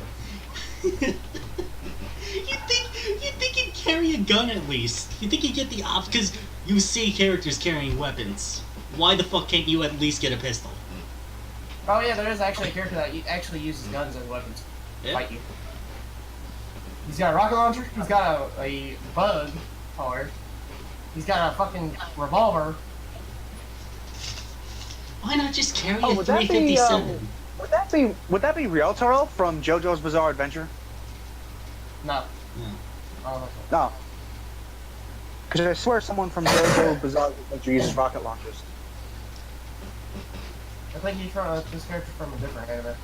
You think you'd carry a gun at least? You think you'd get the option? Because you see characters carrying weapons. Why the fuck can't you at least get a pistol? Oh yeah, there is actually a character that actually uses guns as weapons to fight you. He's got a rocket launcher, he's got a bug power, he's got a fucking revolver. Why not just carry a would that be, 357? Would that be Ryotaro from JoJo's Bizarre Adventure? No. No. Oh, No. Because I swear someone from JoJo's Bizarre Adventure uses rocket launchers. I think he's from this character from a different anime.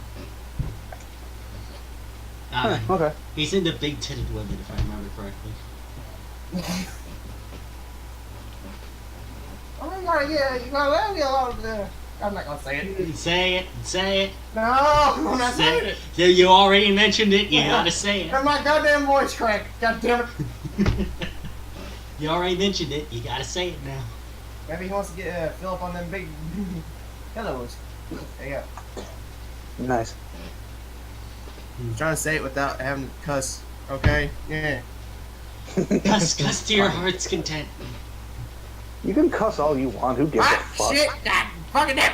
Okay. He's into big-titted women, if I remember correctly. Oh my god, you gotta let me alone. I'm not gonna say it. Say it. Say it. No, I'm not Say saying it. it. You already mentioned it. You gotta say it. And my goddamn voice cracked. God damn it. You already mentioned it. You gotta say it now. Maybe he wants to get fill up on them big pillows. There you go. Nice. I'm trying to say it without having to cuss. Okay? Yeah. Cuss to your heart's content. You can cuss all you want. Who gives a fuck? Shit! God fucking damn!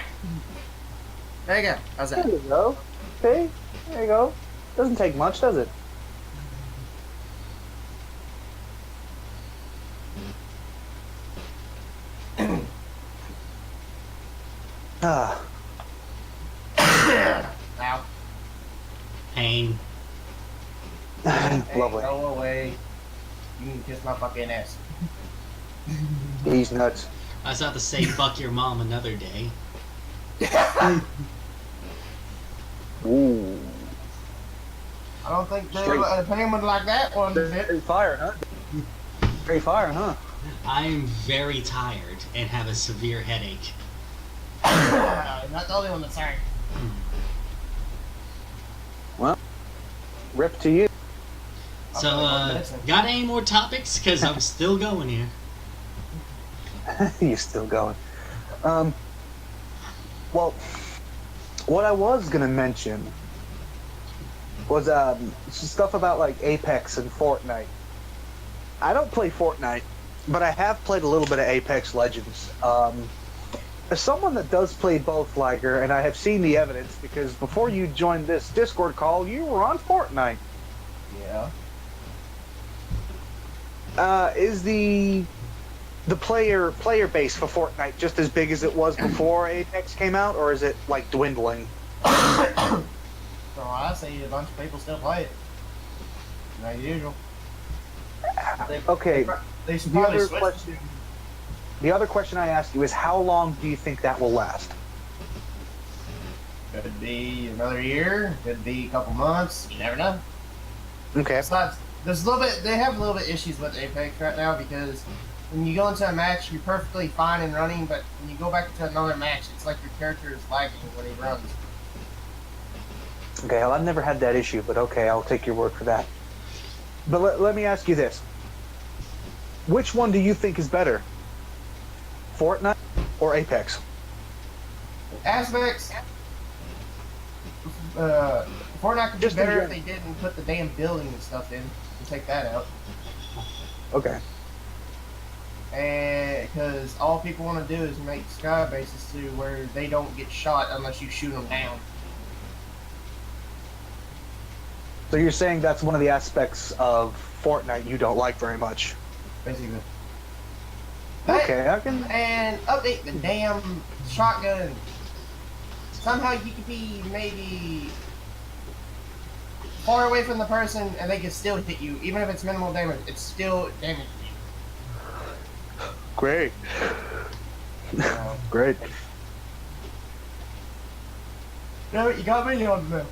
There you go. How's that? There you go. Okay. There you go. Doesn't take much, does it? Ah. Ow. Pain. Hey, Lovely. go away. You can kiss my fucking ass. He's nuts. I was about to say fuck your mom another day. Ooh. I don't think the pain would like that one. Very fire, huh? Very fire, huh? I'm very tired and have a severe headache. Not the only one that's hurt. Well, rip to you. So, got any more topics? Because I'm still going here. You're still going. Well, what I was gonna mention was stuff about like Apex and Fortnite. I don't play Fortnite, but I have played a little bit of Apex Legends. as someone that does play both, Liger, and I have seen the evidence because before you joined this Discord call, you were on Fortnite. Yeah. Is the player base for Fortnite just as big as it was before Apex came out, or is it like dwindling? So I see a bunch of people still play it. Like usual. Okay. They should probably switch. The other question I ask you is, how long do you think that will last? Could be another year. Could be a couple months. You never know. Okay. Besides, there's a little bit. They have a little bit issues with Apex right now because when you go into a match, you're perfectly fine and running, but when you go back into another match, it's like your character is lagging when he runs. Okay, well, I've never had that issue, but okay, I'll take your word for that. But let me ask you this. Which one do you think is better? Fortnite or Apex? Aspects. Fortnite could be Just in better if general. they didn't put the damn building and stuff in and take that out. Okay. And because all people want to do is make sky bases to where they don't get shot unless you shoot them down. So you're saying that's one of the aspects of Fortnite you don't like very much? Basically. Okay, I can... And update the damn shotgun. Somehow you could be maybe far away from the person and they can still hit you. Even if it's minimal damage, it's still damaging you. Great. Great. No, you got me on that.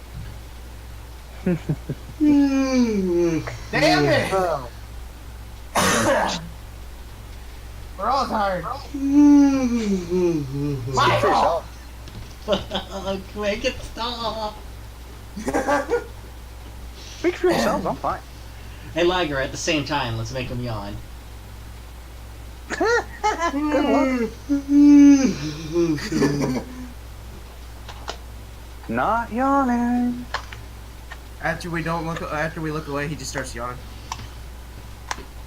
Damn it! Oh. We're all tired. Speak for yourself. Make it stop. Speak for yourselves, I'm fine. Hey, Liger, at the same time, let's make him yawn. Good luck. Not yawning. After we look away, he just starts yawning.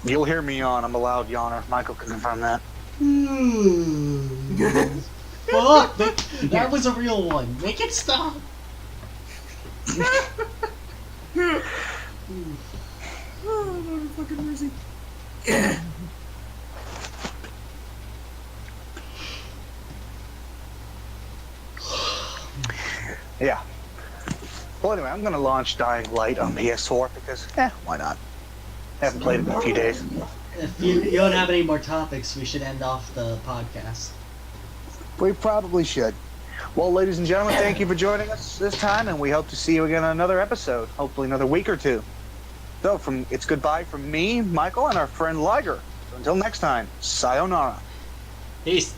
You'll hear me yawn. I'm a loud yawner. Michael can confirm that. Fuck! That was a real one. Make it stop. Oh, fucking mercy. Yeah. Well, anyway, I'm going to launch Dying Light on PS4 because, why not? I haven't played it in a few days. If you don't have any more topics, we should end off the podcast. We probably should. Well, ladies and gentlemen, thank you for joining us this time, and we hope to see you again on another episode, hopefully another week or two. So, it's goodbye from me, Michael, and our friend Liger. So until next time, sayonara. Peace.